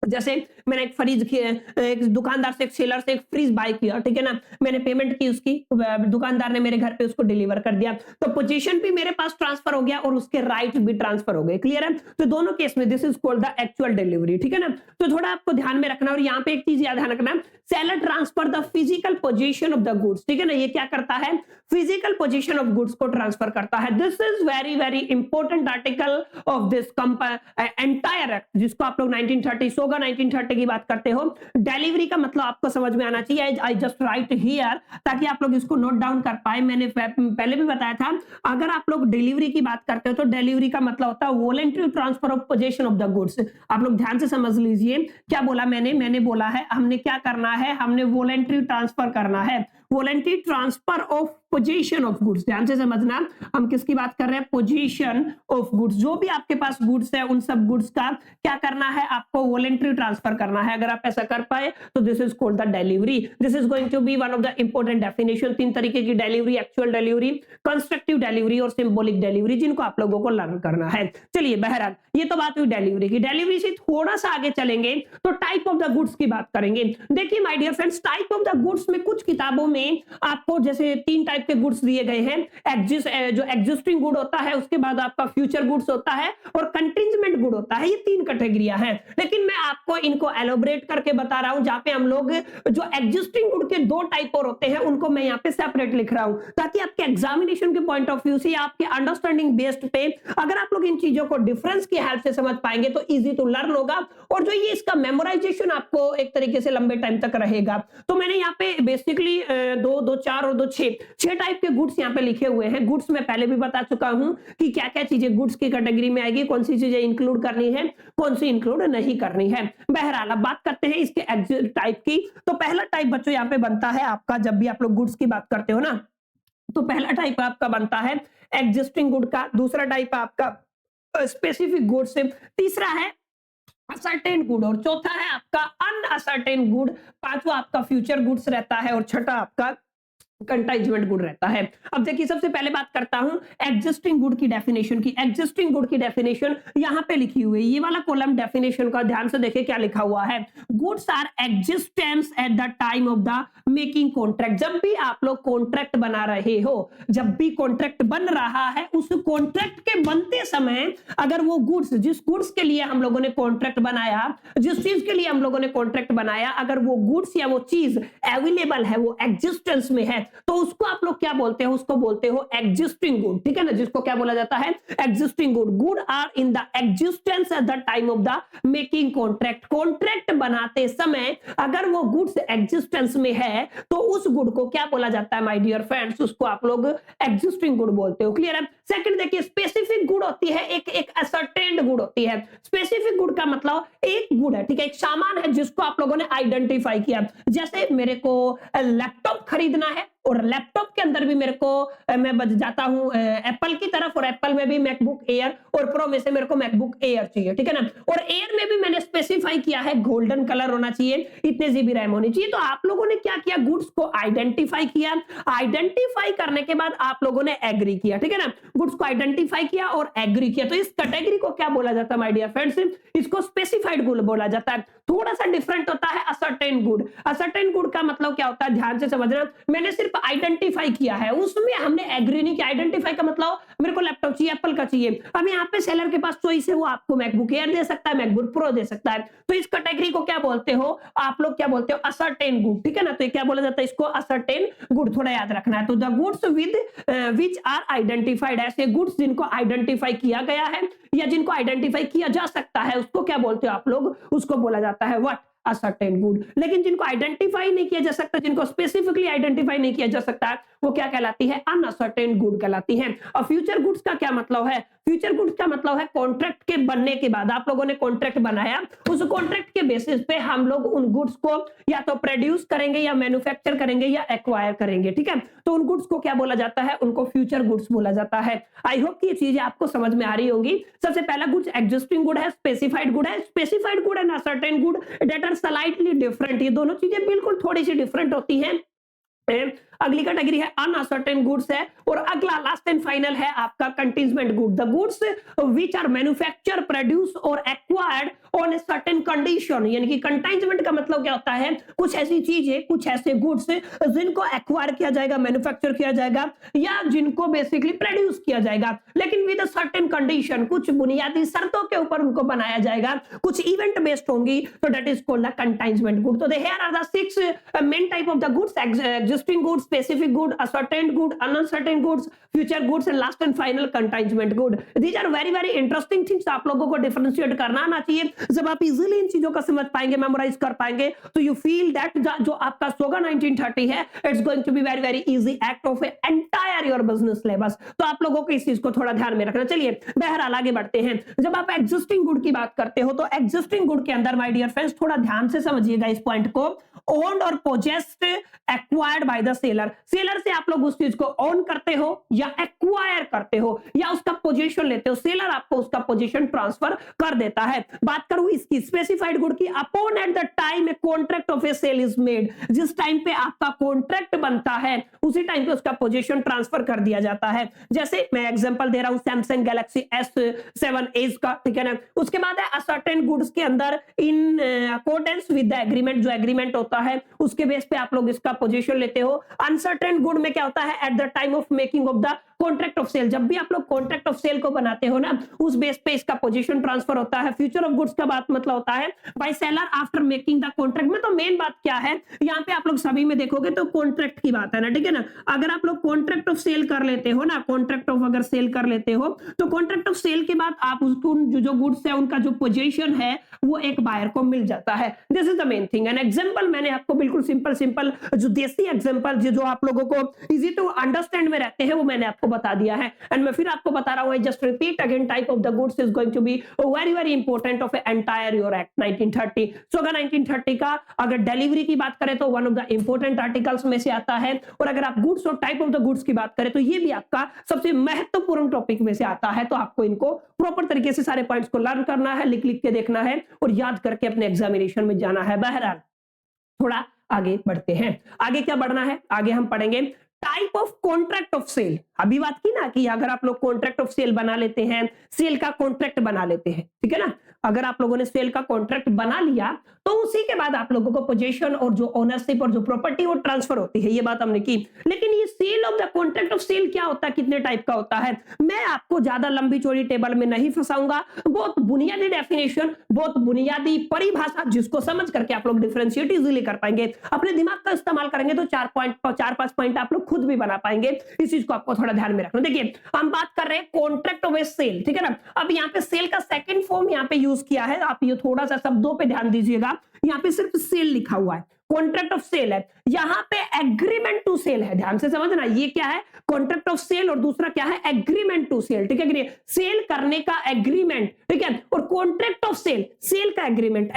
जैसे मैंने एक फ्रिज एक दुकानदार से, एक सेलर से एक फ्रिज बाय किया, ठीक है ना, मैंने पेमेंट की उसकी, दुकानदार ने मेरे घर पे उसको डिलीवर कर दिया, तो पोजीशन भी मेरे पास ट्रांसफर हो गया और उसके राइट भी ट्रांसफर हो गए, क्लियर है। तो दोनों केस में this is called the actual delivery, ठीक है ना। तो थोड़ा आपको ध्यान में रखना, और यहाँ पे एक चीज याद रखना, seller transfer the physical position of the goods, ठीक है ना, ये क्या करता है, फिजिकल पोजीशन ऑफ गुड्स को ट्रांसफर करता है। This is very very important article of this entire act, जिसको आप लोग 1930 होगा, 1930 की बात करते हो। डिलीवरी का मतलब आपको समझ में आना चाहिए, आई जस्ट राइट हियर, ताकि आप लोग इसको नोट डाउन कर पाए। मैंने पहले भी बताया था, अगर आप लोग डिलीवरी की बात करते हो तो डिलीवरी का मतलब होता है voluntary transfer of position of the goods. आप लोग ध्यान से समझ लीजिए, क्या बोला मैंने बोला है हमने क्या करना है, हमने वॉलंटरी ट्रांसफर करना है, voluntary transfer of position of goods, ध्यान से समझना, हम किसकी बात कर रहे हैं, पोजीशन ऑफ गुड्स, जो भी आपके पास गुड्स है उन सब गुड्स का क्या करना है, आपको वॉलंटरी ट्रांसफर करना है। अगर आप ऐसा कर पाए तो this is called the delivery. This is going to be one of the important definition, तीन तरीके की delivery, actual delivery, constructive delivery और सिंबॉलिक डिलीवरी, जिनको आप लोगों को लर्न करना है। चलिए बहरहाल ये तो बात हुई डिलीवरी की। डिलीवरी से थोड़ा सा आगे चलेंगे तो टाइप ऑफ द गुड्स की बात करेंगे। देखिए my dear friends, type of the goods में कुछ किताबों में आपको जैसे तीन टाइप के गुड्स दिए गए हैं, जो एग्जिस्टिंग गुड होता है, उसके बाद आपका फ्यूचर गुड्स होता है और कंटिंजेंट गुड होता है, ये तीन कैटेगरियां हैं। लेकिन मैं आपको इनको एलोबरेट करके बता रहा हूं, जहां पे हम लोग जो एग्जिस्टिंग गुड के दो टाइप और होते हैं उनको मैं यहाँ पे सेपरेट लिख रहा हूं, ताकि आपके एग्जामिनेशन के पॉइंट ऑफ व्यू से, आपके अंडरस्टैंडिंग बेस्ड पे अगर आप लोग इन चीजों को डिफरेंस की हेल्प से समझ पाएंगे तो इजी टू लर्न होगा, और जो ये इसका मेमोराइजेशन आपको एक तरीके से लंबे टाइम तक रहेगा। तो मैंने यहाँ पे बेसिकली 2, 4 और 2, 6 टाइप के गुड्स यहाँ पे लिखे हुए हैं। गुड्स में पहले भी बता चुका हूं कि क्या क्या चीजें गुड्स की कैटेगरी में आएगी, कौन सी चीजें इंक्लूड करनी है, कौन सी इंक्लूड नहीं करनी है। बहरहाल अब बात करते हैं इसके एग्जिट टाइप की। तो पहला टाइप बच्चों यहाँ पे बनता है आपका, जब भी आप लोग गुड्स की बात करते हो ना, तो पहला टाइप आपका बनता है एग्जिस्टिंग गुड का, दूसरा टाइप आपका स्पेसिफिक गुड्स, तीसरा है असर्टेन गुड, और चौथा है आपका अनअसर्टेन गुड, पांचवा आपका फ्यूचर गुड्स रहता है, और छठा आपका कंटाइजमेंट गुड रहता है। अब देखिए सबसे पहले बात करता हूं एग्जिस्टिंग गुड की डेफिनेशन की। एग्जिस्टिंग गुड की डेफिनेशन यहां पे लिखी हुई है, ये वाला कॉलम डेफिनेशन का ध्यान से देखिए क्या लिखा हुआ है। Goods our existence at the time of the making contract. जब भी आप लोग कॉन्ट्रैक्ट बना रहे हो, जब भी कॉन्ट्रैक्ट बन रहा है, उस कॉन्ट्रैक्ट के बनते समय अगर वो गुड्स, जिस गुड्स के लिए हम लोगों ने कॉन्ट्रैक्ट बनाया, जिस चीज के लिए हम लोगों ने कॉन्ट्रैक्ट बनाया, अगर वो गुड्स या वो चीज अवेलेबल है, वो एग्जिस्टेंस में है, तो उसको आप लोग क्या बोलते हो? उसको बोलते हो एग्जिस्टिंग गुड, ठीक है ना, जिसको क्या बोला जाता है? Existing good. Good are in the existence at the time of the making contract. Contract बनाते समय अगर वो गुड्स एग्जिस्टेंस में है तो उस गुड को क्या बोला जाता है माय डियर फ्रेंड्स? उसको आप लोग एग्जिस्टिंग गुड बोलते हो। क्लियर है? सेकंड देखिए, स्पेसिफिक गुड होती है, एक असर्टेन्ड गुड होती है। स्पेसिफिक गुड का मतलब एक गुड है, ठीक है, एक सामान है जिसको आप लोगों ने आइडेंटिफाई किया। जैसे मेरे को लैपटॉप खरीदना है, और लैपटॉप के अंदर भी मेरे को मैं बच जाता हूं एप्पल की तरफ, और एप्पल में भी मैकबुक एयर, और प्रो में से मेरे को मैकबुक एयर चाहिए, ठीक है ना। और एयर में भी मैंने स्पेसिफाई किया है गोल्डन कलर होना चाहिए, इतने जीबी रैम होनी चाहिए। तो आप लोगों ने क्या किया? गुड्स को आइडेंटिफाई किया। आइडेंटिफाई करने के बाद आप लोगों ने एग्री किया, ठीक है ना। गुड्स को आइडेंटिफाई किया और एग्री किया, तो इस कैटेगरी को क्या बोला जाता है माय डियर फ्रेंड्स? इसको स्पेसिफाइड गुड बोला जाता है। थोड़ा सा डिफरेंट होता है असर्टेन गुड। असर्टेन गुड का मतलब क्या होता है, ध्यान से समझना। मैंने सिर्फ आइडेंटिफाई किया है, उसमें हमने एग्री नहीं किया। आइडेंटिफाई का मतलब मेरे को लैपटॉप चाहिए, एप्पल का चाहिए। अब यहाँ पे सेलर के पास चॉइस है, वो आपको मैकबुक एयर दे सकता है, मैकबुक प्रो दे सकता है। तो इस कैटेगरी को क्या बोलते हो आप लोग? क्या बोलते हो? असर्टेन गुड, ठीक है ना। तो ये क्या बोला जाता है? इसको असर्टेन गुड, थोड़ा याद रखना है। तो the goods with which are identified, ऐसे गुड्स जिनको आइडेंटिफाई किया गया है या जिनको आइडेंटिफाई किया जा सकता है, उसको क्या बोलते हो आप लोग? उसको बोला जाता है व्हाट? Ascertain good. लेकिन जिनको आइडेंटिफाई नहीं किया जा सकता, जिनको स्पेसिफिकली आइडेंटिफाई नहीं किया जा सकता, वो क्या कहलाती है? अनअसर्टेन गुड कहलाती है। और फ्यूचर गुड्स का क्या मतलब है? फ्यूचर गुड्स का मतलब है कॉन्ट्रैक्ट के बनने के बाद, आप लोगों ने कॉन्ट्रैक्ट बनाया, उस कॉन्ट्रैक्ट के बेसिस पे हम लोग उन गुड्स को या तो प्रोड्यूस करेंगे, या मैन्युफैक्चर करेंगे, या एक्वायर करेंगे, ठीक है। तो उन गुड्स को क्या बोला जाता है? उनको फ्यूचर गुड्स बोला जाता है। आई होप कि ये चीजें आपको समझ में आ रही होंगी। सबसे पहला गुड्स एग्जिस्टिंग गुड है, स्पेसिफाइड गुड है। Specified good and ascertain good that are slightly different, ये दोनों चीजें बिल्कुल थोड़ी सी डिफरेंट होती हैं। अगली कैटेगरी है अनअसर्टेन गुड्स है, और अगला लास्ट एंड फाइनल है आपका containment good. The goods which are manufacture, produce और acquired on a certain condition. यानी कि कंटाइनमेंट का मतलब क्या होता है? कुछ ऐसी चीजें, कुछ ऐसे गुड्स जिनको एक्वायर किया जाएगा, मैन्युफैक्चर किया जाएगा, या जिनको बेसिकली प्रोड्यूस किया जाएगा, लेकिन विद अ सर्टेन कंडीशन, कुछ बुनियादी शर्तों के ऊपर उनको बनाया जाएगा, कुछ इवेंट बेस्ड होंगी, तो that is called the containment good. तो here are the 6 main type of the goods: existing goods, specific good, ascertain good, uncertain goods, future goods, and last and final containment good. These are very very interesting things, आप लोगों को differentiate करना आना चाहिए। जब आप easily इन चीजों को समझ पाएंगे, मेमोराइज कर पाएंगे, तो यू फील दैट जो आपका सोगा 1930 है, it's going to be very very easy act of entire your business syllabus. तो आप लोगों को इस चीज को थोड़ा ध्यान में रखना। चलिए बहरहाल आगे बढ़ते हैं। जब आप एग्जिस्टिंग गुड की बात करते हो, तो एग्जिस्टिंग गुड के अंदर माय डियर फ्रेंड्स थोड़ा ध्यान से समझिएगा इस पॉइंट को। ओन्ड और possessed, acquired by the seller. Seller से आप लोग उस चीज को ओन करते हो या एक्वायर करते हो, या उसका पोजीशन लेते हो। सेलर आपको उसका पोजीशन ट्रांसफर कर देता है। बात करूं इसकी स्पेसिफाइड गुड की, upon at the time a contract of a sale is made. जिस टाइम पे आपका कॉन्ट्रैक्ट बनता है, उसी टाइम पे उसका पोजीशन ट्रांसफर कर दिया जाता है। जैसे मैं एग्जांपल दे रहा हूं सैमसंग गैलेक्सी S7 एज का, ठीक है ना। उसके बाद है असर्टेन गुड्स के अंदर in accordance with the agreement, जो एग्रीमेंट होता है उसके बेस पे आप लोग इसका पोजीशन लेते हो। अनसर्टेन गुड में क्या होता है? At the time of making of the contract of sale, जब भी आप लोग कॉन्ट्रैक्ट ऑफ सेल को बनाते हो ना, उस बेस पे इसका पोजीशन ट्रांसफर होता है। फ्यूचर ऑफ गुड्स का बात मतलब होता है by seller after making the contract. में तो मेन बात क्या है यहाँ पे आप लोग सभी में देखोगे तो कॉन्ट्रैक्ट की बात है ना, ठीक है ना। अगर आप लोग कॉन्ट्रैक्ट ऑफ सेल कर लेते हो ना, कॉन्ट्रैक्ट ऑफ अगर सेल कर लेते हो, तो कॉन्ट्रैक्ट ऑफ सेल के बाद आप उसको जो गुड्स है उनका जो पोजीशन है वो एक बायर को मिल जाता है। This is the main thing. An example मैंने आपको बिल्कुल सिंपल जो देसी एग्जांपल जो आप लोगों को इजी टू अंडरस्टैंड में रहते हैं, वो मैंने आपको बता दिया है एंड मैं फिर आपको बता रहा हूं, just repeat again, type of the goods is going to be very very important of entire your act 1930। So अगर 1930 का अगर डिलीवरी की बात करें तो one of the important articles में से आता है, और अगर आप गुड्स और टाइप ऑफ द गुड्स की बात करें तो ये भी आपका सबसे महत्वपूर्ण टॉपिक में से आता है। तो आपको इनको प्रॉपर तरीके से सारे पॉइंट्स को लर्न करना है, लिख लिख के देखना है और याद करके अपने एग्जामिनेशन में जाना है। बहरहाल थोड़ा आगे बढ़ते हैं। आगे क्या बढ़ना है, आगे हम पढ़ेंगे type of contract of sale. अभी बात की ना कि अगर आप लोग कॉन्ट्रैक्ट ऑफ सेल बना लेते हैं, सेल का कॉन्ट्रैक्ट बना लेते हैं, ठीक है ना, अगर आप लोगों ने सेल का कॉन्ट्रैक्ट बना लिया तो उसी के बाद आप लोगों को पोजीशन और जो ओनरशिप और जो प्रॉपर्टी वो ट्रांसफर होती है, ये बात हमने की। लेकिन ये sale of the contract of sale क्या होता है, कितने टाइप का होता है, मैं आपको ज्यादा लंबी चौड़ी टेबल में नहीं फंसाऊंगा। बहुत बुनियादी डेफिनेशन, बहुत बुनियादी परिभाषा जिसको समझ करके आप लोग डिफरेंशिएट इजीली कर पाएंगे, अपने दिमाग का इस्तेमाल करेंगे तो 4-5 पॉइंट आप लोग खुद भी बना पाएंगे। इस चीज को आपको थोड़ा ध्यान में रखना। देखिए हम बात कर रहे हैं कॉन्ट्रैक्ट ऑफ सेल, ठीक है ना। अब यहाँ पे सेल का सेकंड फॉर्म यहाँ पे यूज किया है, आप ये थोड़ा सा शब्दों पे ध्यान दीजिएगा। यहाँ पे सिर्फ सेल लिखा हुआ है, कॉन्ट्रैक्ट ऑफ सेल है, यहाँ पे एग्रीमेंट टू सेल है, ध्यान से समझना। ये क्या है, कॉन्ट्रैक्ट ऑफ सेल, और दूसरा क्या है, एग्रीमेंट टू सेल, ठीक है, सेल करने का एग्रीमेंट, ठीक है, और कॉन्ट्रैक्ट ऑफ सेल, सेल का एग्रीमेंट,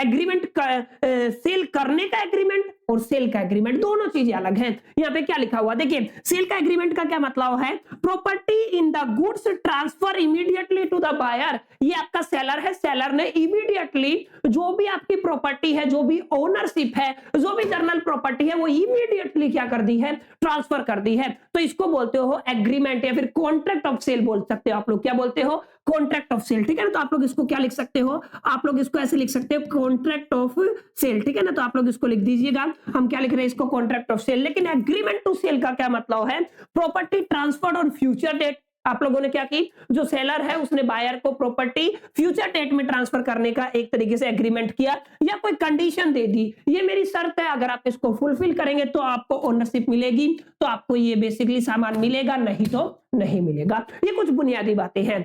सेल करने का एग्रीमेंट और सेल का एग्रीमेंट, दोनों चीजें अलग हैं। यहाँ पे क्या लिखा हुआ देखिए, सेल का एग्रीमेंट का क्या मतलब है, property in the goods transfer immediately to the buyer. ये आपका सेलर है, सेलर ने इमीडिएटली जो भी आपकी प्रॉपर्टी है, जो भी ओनरशिप है, जो भी जर्नल प्रॉपर्टी है, वो इमीडिएटली क्या कर दी है, ट्रांसफर कर दी है। तो इसको बोलते हो एग्रीमेंट या फिर कॉन्ट्रैक्ट ऑफ सेल बोल सकते हो आप लोग। क्या बोलते हो, कॉन्ट्रैक्ट ऑफ सेल, ठीक है ना। तो आप लोग इसको क्या लिख सकते हो, आप लोग इसको ऐसे लिख सकते हो, कॉन्ट्रैक्ट ऑफ सेल, ठीक है ना। तो आप लोग इसको लिख दीजिएगा, हम क्या लिख रहे हैं इसको, कॉन्ट्रैक्ट ऑफ सेल। लेकिन एग्रीमेंट टू सेल का क्या मतलब है, property transferred on future date. आप लोगों ने क्या की, जो सेलर है उसने बायर को प्रॉपर्टी फ्यूचर डेट में ट्रांसफर करने का एक तरीके से एग्रीमेंट किया या कोई कंडीशन दे दी, ये मेरी शर्त है, अगर आप इसको फुलफिल करेंगे तो आपको ओनरशिप मिलेगी, तो आपको ये बेसिकली सामान मिलेगा, नहीं तो नहीं मिलेगा। ये कुछ बुनियादी बातें हैं,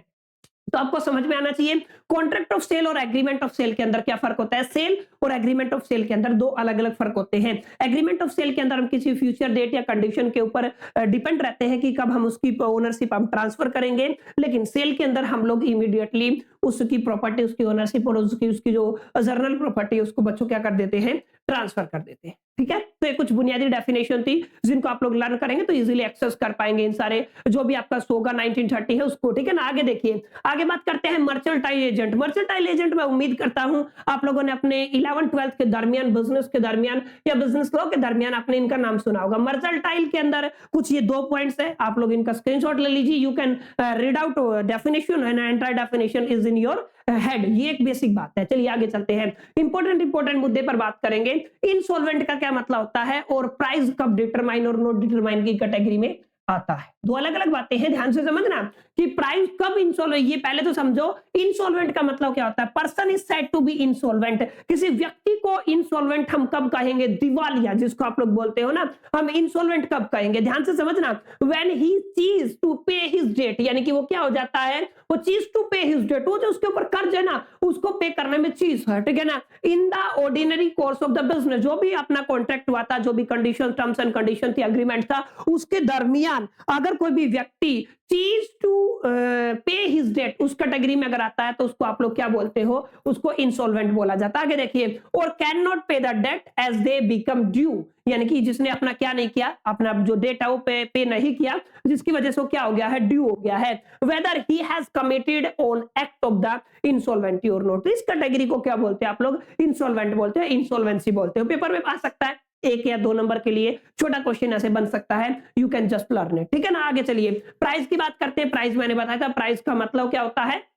तो आपको समझ में आना चाहिए कॉन्ट्रैक्ट ऑफ सेल और एग्रीमेंट ऑफ सेल के अंदर क्या फर्क होता है। सेल और एग्रीमेंट ऑफ सेल के अंदर दो अलग अलग फर्क होते हैं। एग्रीमेंट ऑफ सेल के अंदर हम किसी फ्यूचर डेट या कंडीशन के ऊपर डिपेंड रहते हैं कि कब हम उसकी ओनरशिप हम ट्रांसफर करेंगे, लेकिन सेल के अंदर हम लोग इमीडिएटली उसकी प्रॉपर्टी, उसकी ओनरशिप और उसकी जो जर्नल प्रॉपर्टी है उसको बच्चों क्या कर देते हैं, ट्रांसफर कर देते हैं, ठीक है। तो ये कुछ बुनियादी डेफिनेशन थी जिनको आप लोग लर्न करेंगे तो इजीली एक्सेस कर पाएंगे इन सारे जो भी आपका सोगा 1930 है उसको, ठीक है ना। आगे देखिए, आगे बात करते हैं मर्चेंटाइल एजेंट। मर्चेंटाइल एजेंट मैं उम्मीद करता हूं आप लोगों ने अपने 11th-12th के दरमियान, बिजनेस के दरमियान या बिजनेस लॉ के दरमियान आपने इनका नाम सुना होगा। मर्चेंटाइल के अंदर कुछ ये 2 पॉइंट्स है, आप लोग इनका स्क्रीनशॉट ले लीजिए। You can read out definition and entire definition is in your head, ये एक बेसिक बात है। चलिए आगे चलते हैं, इंपॉर्टेंट मुद्दे पर बात करेंगे। इंसॉल्वेंट का क्या मतलब होता है और प्राइस कब डिटरमाइन और नॉट डिटरमाइन की कैटेगरी में आता है। दो अलग अलग बातें हैं, ध्यान से समझना कि प्राइस कब इंसॉल्वेंट, ये पहले तो समझो इंसॉल्वेंट का मतलब क्या होता है। Person is said to be insolvent, किसी व्यक्ति को इंसॉल्वेंट हम कब कहेंगे, दिवालिया जिसको आप लोग बोलते हो ना, हम इंसॉल्वेंट कब कहेंगे, ध्यान से समझना। व्हेन ही चीज टू पे हिज डेट, यानी कि वो क्या हो जाता है, वो चीज टू पे हिज डेट, वो जो उसके ऊपर कर्ज है ना उसको पे करने में चीज है, ठीक है ना। In the ordinary course of the business, जो भी अपना कॉन्ट्रैक्ट हुआ था, जो भी कंडीशन, टर्म्स एंड कंडीशन थी, एग्रीमेंट था, उसके दरमियान अगर कोई भी व्यक्ति चीज टू पे हिज डेट उस कैटेगरी में अगर आता है तो उसको आप लोग क्या बोलते हो, उसको इंसॉल्वेंट बोला जाता है। आगे देखिए, और can not pay the debt as they become due, यानी कि जिसने अपना क्या नहीं किया, अपना जो डेट है वो पे नहीं किया, जिसकी वजह से वो क्या हो गया है, ड्यू हो गया है। Whether he has committed on act of the insolvency और नॉट, इस कैटेगरी को क्या बोलते हैं आप लोग, इंसॉल्वेंट बोलते हैं, इंसॉल्वेंसी बोलते हो। पेपर में आ सकता है 1 या 2 नंबर के लिए छोटा क्वेश्चन ऐसे बन सकता है, you can just learn it, ठीक है ना। आगे चलिए, प्राइस की बात करते हैं। प्राइस मैंने बताया था, प्राइस का मतलब क्या होता है,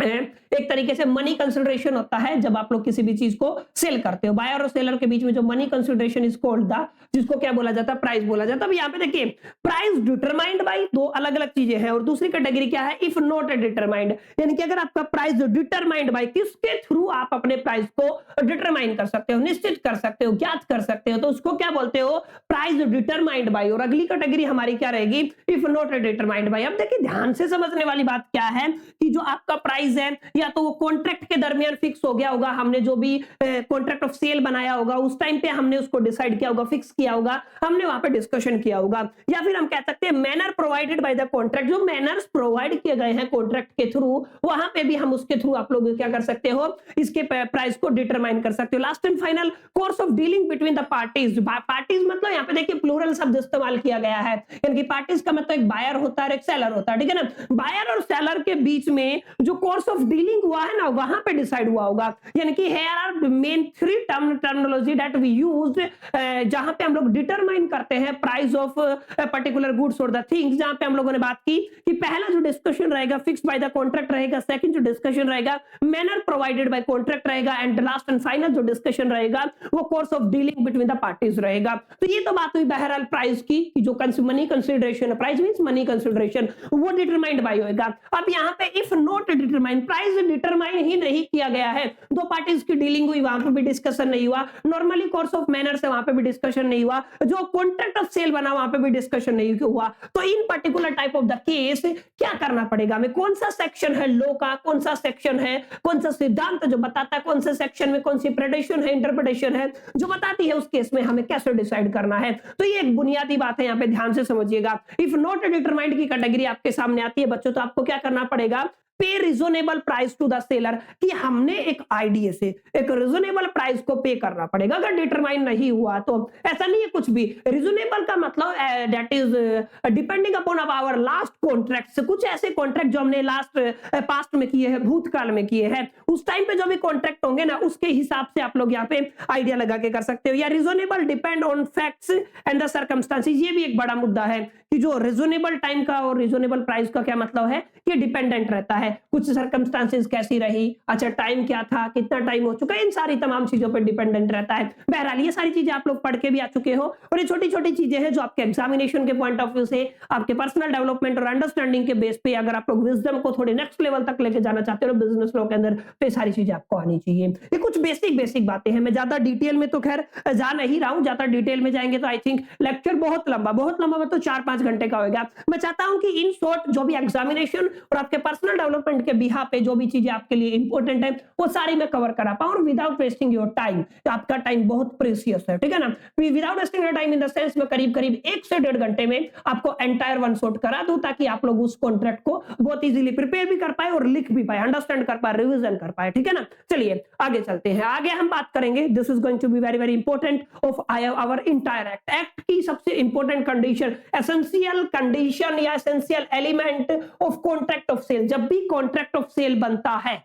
एक तरीके से मनी कंसिडरेशन होता है जब आप लोग किसी भी चीज को सेल करते हो। बायर और सेलर के बीच में जो money consideration is called the, जिसको क्या बोला जाता है, प्राइस बोला जाता है। अब यहाँ पे देखिए, प्राइस डिटरमाइंड बाय, दो अलग अलग चीजें हैं, और दूसरी कैटेगरी क्या है, इफ नॉट डिटरमाइंड, यानी कि अगर आपका प्राइस डिटरमाइंड बाय, किसके थ्रू आप अपने प्राइस को डिटरमाइन कर सकते हो, निश्चित कर सकते हो, ज्ञात कर सकते हो, तो उसको क्या बोलते हो, प्राइस डिटरमाइंड बाय। और अगली कैटेगरी हमारी क्या रहेगी, इफ नॉट डिटरमाइंड बाय। अब देखिए ध्यान से समझने वाली बात क्या है कि जो आपका प्राइस है या या तो वो कॉन्ट्रैक्ट के दरमियान फिक्स हो गया होगा, हमने जो भी कॉन्ट्रैक्ट ऑफ सेल बनाया होगा उस टाइम पे हमने उसको डिसाइड किया होगा, फिक्स किया होगा, हमने वहां पे डिस्कशन किया होगा। या फिर हम कह सकते हैं manner provided by the contract, जो मैनर्स प्रोवाइड किए गए हैं कॉन्ट्रैक्ट के थ्रू, वहां पे भी हम उसके थ्रू आप लोग क्या कर सकते हो, इसके प्राइस को डिटरमाइन कर सकते हो। Last and final, course of dealing between the parties. Parties मतलब यहाँ पे देखिए प्लूरल शब्द इस्तेमाल किया गया है, यानी कि पार्टीज का मतलब एक बायर होता है और एक सेलर होता है, ठीक है ना। बायर और सेलर के बीच में जो कोर्स ऑफ डीलिंग हुआ है ना, वहां पे डिसाइड हुआ होगा। यानी कि here are main three terminology that we used, जहां पे हम लोग डिटरमाइन करते हैं प्राइस ऑफ पर्टिकुलर गुड्स और द थिंग्स। जहां पे हम लोगों ने बात की कि पहला जो डिस्कशन रहेगा फिक्स्ड बाय द कॉन्ट्रैक्ट रहेगा, सेकंड जो डिस्कशन रहेगा मैनर प्रोवाइडेड बाय कॉन्ट्रैक्ट रहेगा, एंड लास्ट एंड फाइनल जो डिस्कशन रहेगा वो course of dealing between the parties रहेगा। तो ये तो बात हुई बहरहाल प्राइस की, कि जो money consideration, price means money consideration, वो डिटरमाइंड बाय होएगा। अब यहाँ पे if not determine, price determine ही नहीं किया गया है, दो पार्टीज की डीलिंग हुई, वहां पे भी डिस्कशन नहीं हुआ, नॉर्मली कोर्स ऑफ मैनर से वहां पे भी डिस्कशन नहीं हुआ, जो कॉन्ट्रैक्ट ऑफ सेल बना वहां पे भी डिस्कशन नहीं हुआ, तो इन particular type of the case क्या करना पड़ेगा हमें, कौन सा सेक्शन है लॉ का, कौन सा सेक्शन है, कौन सा सिद्धांत जो बताता है कौन से सेक्शन में कौन सी प्रेडिक्शन है, इंटरप्रिटेशन है जो बताती है उस केस में हमें कैसे डिसाइड करना है। तो ये एक बुनियादी बात है, यहाँ पे ध्यान से समझिएगा। इफ नॉट डिटरमाइंड की कैटेगरी आपके सामने आती है बच्चों, तो आपको क्या करना पड़ेगा, pay reasonable price to the seller, कि हमने एक आईडीए से एक रिजनेबल प्राइस को पे करना पड़ेगा। अगर डिटरमाइन नहीं हुआ तो ऐसा नहीं है कुछ भी, रिजनेबल का मतलब that is depending upon our last contracts, कुछ ऐसे कॉन्ट्रैक्ट जो हमने लास्ट पास्ट में किए हैं, भूतकाल में किए हैं, उस टाइम पे जो भी कॉन्ट्रैक्ट होंगे ना उसके हिसाब से आप लोग यहाँ पे आइडिया लगा के कर सकते हो। या reasonable depend on facts and the circumstances, ये भी एक बड़ा मुद्दा है कि जो रिजनेबल टाइम का और रिजनेबल प्राइस का क्या मतलब है, कि डिपेंडेंट रहता है, कुछ सर्कमस्टांसेस कैसी रही, अच्छा टाइम क्या था, कितना टाइम हो चुका है, इन सारी तमाम चीजों पर डिपेंडेंट रहता है। बहरहाल ये सारी चीजें आप लोग पढ़ के भी आ चुके हो, और ये छोटी छोटी चीजें हैं जो आपके एग्जामिनेशन के पॉइंट ऑफ व्यू से, आपके पर्सनल डेवलपमेंट और अंडरस्टैंडिंग के बेस पे, अगर आप लोग विजडम को थोड़े नेक्स्ट लेवल तक लेके जाना चाहते हो बिजनेस लॉ के अंदर, तो ये सारी चीजें आपको आनी चाहिए। ये कुछ बेसिक बेसिक बातें हैं, मैं ज्यादा डिटेल में तो खैर जा नहीं रहा हूं, ज्यादा डिटेल में जाएंगे तो आई थिंक लेक्चर बहुत लंबा मतलब 4-5 घंटे का होगा। मैं चाहता हूं कि इन शॉर्ट जो भी एग्जामिनेशन और आपके पर्सनल डेवलपमेंट के बिहाफ पे जो भी चीजें आपके लिए इंपॉर्टेंट है वो सारी मैं कवर करा पाऊं, और विदाउट वेस्टिंग योर टाइम। आपका टाइम बहुत प्रीशियस है, ठीक है ना, without wasting your time in the sense में करीब करीब 1 से 1.5 घंटे में आपको एंटायर वन शॉट करा दूं, ताकि आप लोग उस कॉन्ट्रैक्ट को बहुत इजीली प्रिपेयर भी कर पाए और लिख भी पाए, अंडरस्टैंड कर पाए, रिवीजन कर पाए, ठीक है ना। चलिए आगे चलते हैं, आगे हम बात करेंगे, this is going to be very very important of our entire act की सबसे इंपॉर्टेंट कंडीशन, एसेंशियल कंडीशन या essential element of contract of sale. जब भी कॉन्ट्रैक्ट ऑफ सेल बनता है,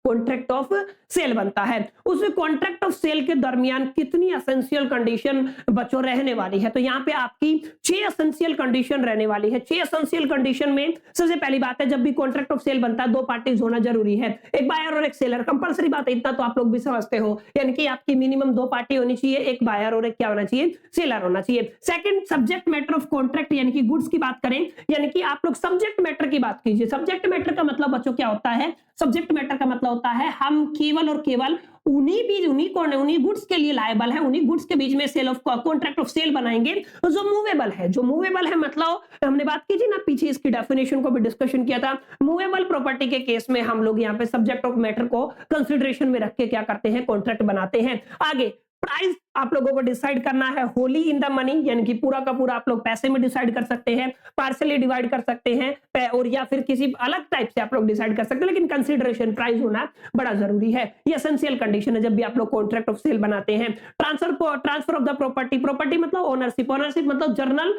कॉन्ट्रैक्ट ऑफ सेल बनता है, उसमें कॉन्ट्रैक्ट ऑफ सेल के दरमियान कितनी एसेंशियल कंडीशन बच्चों रहने वाली है, तो यहाँ पे आपकी 6 एसेंशियल कंडीशन रहने वाली है। 6 एसेंशियल कंडीशन में सबसे पहली बात है, जब भी कॉन्ट्रैक्ट ऑफ सेल बनता है 2 पार्टीज होना जरूरी है, एक बायर और एक सेलर, कंपलसरी बात है, इतना तो आप लोग भी समझते हो, यानी कि आपकी मिनिमम 2 पार्टी होनी चाहिए, एक बायर और एक क्या होना चाहिए, सेलर होना चाहिए। Second, subject matter of contract, यानी कि गुड्स की बात करें, यानी कि आप लोग सब्जेक्ट मैटर की बात कीजिए। सब्जेक्ट मैटर का मतलब बच्चों क्या होता है, सब्जेक्ट मैटर का मतलब होता है हम केवल और केवल उन्हीं गुड्स के लिए लायबल है, उन्हीं गुड्स के बीच में sale of contract of sale बनाएंगे जो मूवेबल है। जो मूवेबल है मतलब हमने बात की थी ना पीछे, इसकी डेफिनेशन को भी डिस्कशन किया था। मूवेबल प्रॉपर्टी के केस में हम लोग यहाँ पे सब्जेक्ट ऑफ मैटर को कंसिडरेशन में रख के क्या करते हैं, कॉन्ट्रैक्ट बनाते हैं। आगे प्राइस आप लोगों को डिसाइड करना है होली इन द मनी, यानी कि पूरा का पूरा आप लोग पैसे में डिसाइड कर सकते हैं, पार्सली डिवाइड कर सकते हैं, और या फिर किसी अलग टाइप से आप लोग डिसाइड कर सकते हैं, लेकिन कंसीडरेशन प्राइस होना बड़ा जरूरी है। ये एसेंशियल कंडीशन है जब भी आप लोग कॉन्ट्रैक्ट ऑफ सेल बनाते हैं। Transfer of the property, property मतलब ओनरशिप, ओनरशिप मतलब जर्नल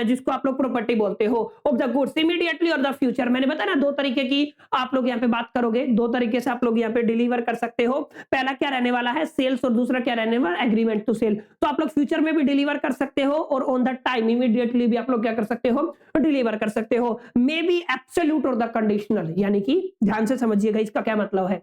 जिसको आप लोग प्रॉपर्टी बोलते हो, ऑफ द गुड्स इमीडिएटली और द फ्यूचर। मैंने बताया ना 2 तरीके की आप लोग यहाँ पे बात करोगे, 2 तरीके से आप लोग यहाँ पे डिलीवर कर सकते हो। पहला क्या रहने वाला है, सेल्स, और दूसरा क्या रहने वाला, एग्रीमेंट टू सेल। तो आप लोग फ्यूचर में भी डिलीवर कर सकते हो और ऑन द टाइम इमीडिएटली भी आप लोग क्या कर सकते हो, डिलीवर कर सकते हो। मे बी एब्सोल्यूट और द कंडीशनल, यानी कि ध्यान से समझिएगा इसका क्या मतलब है।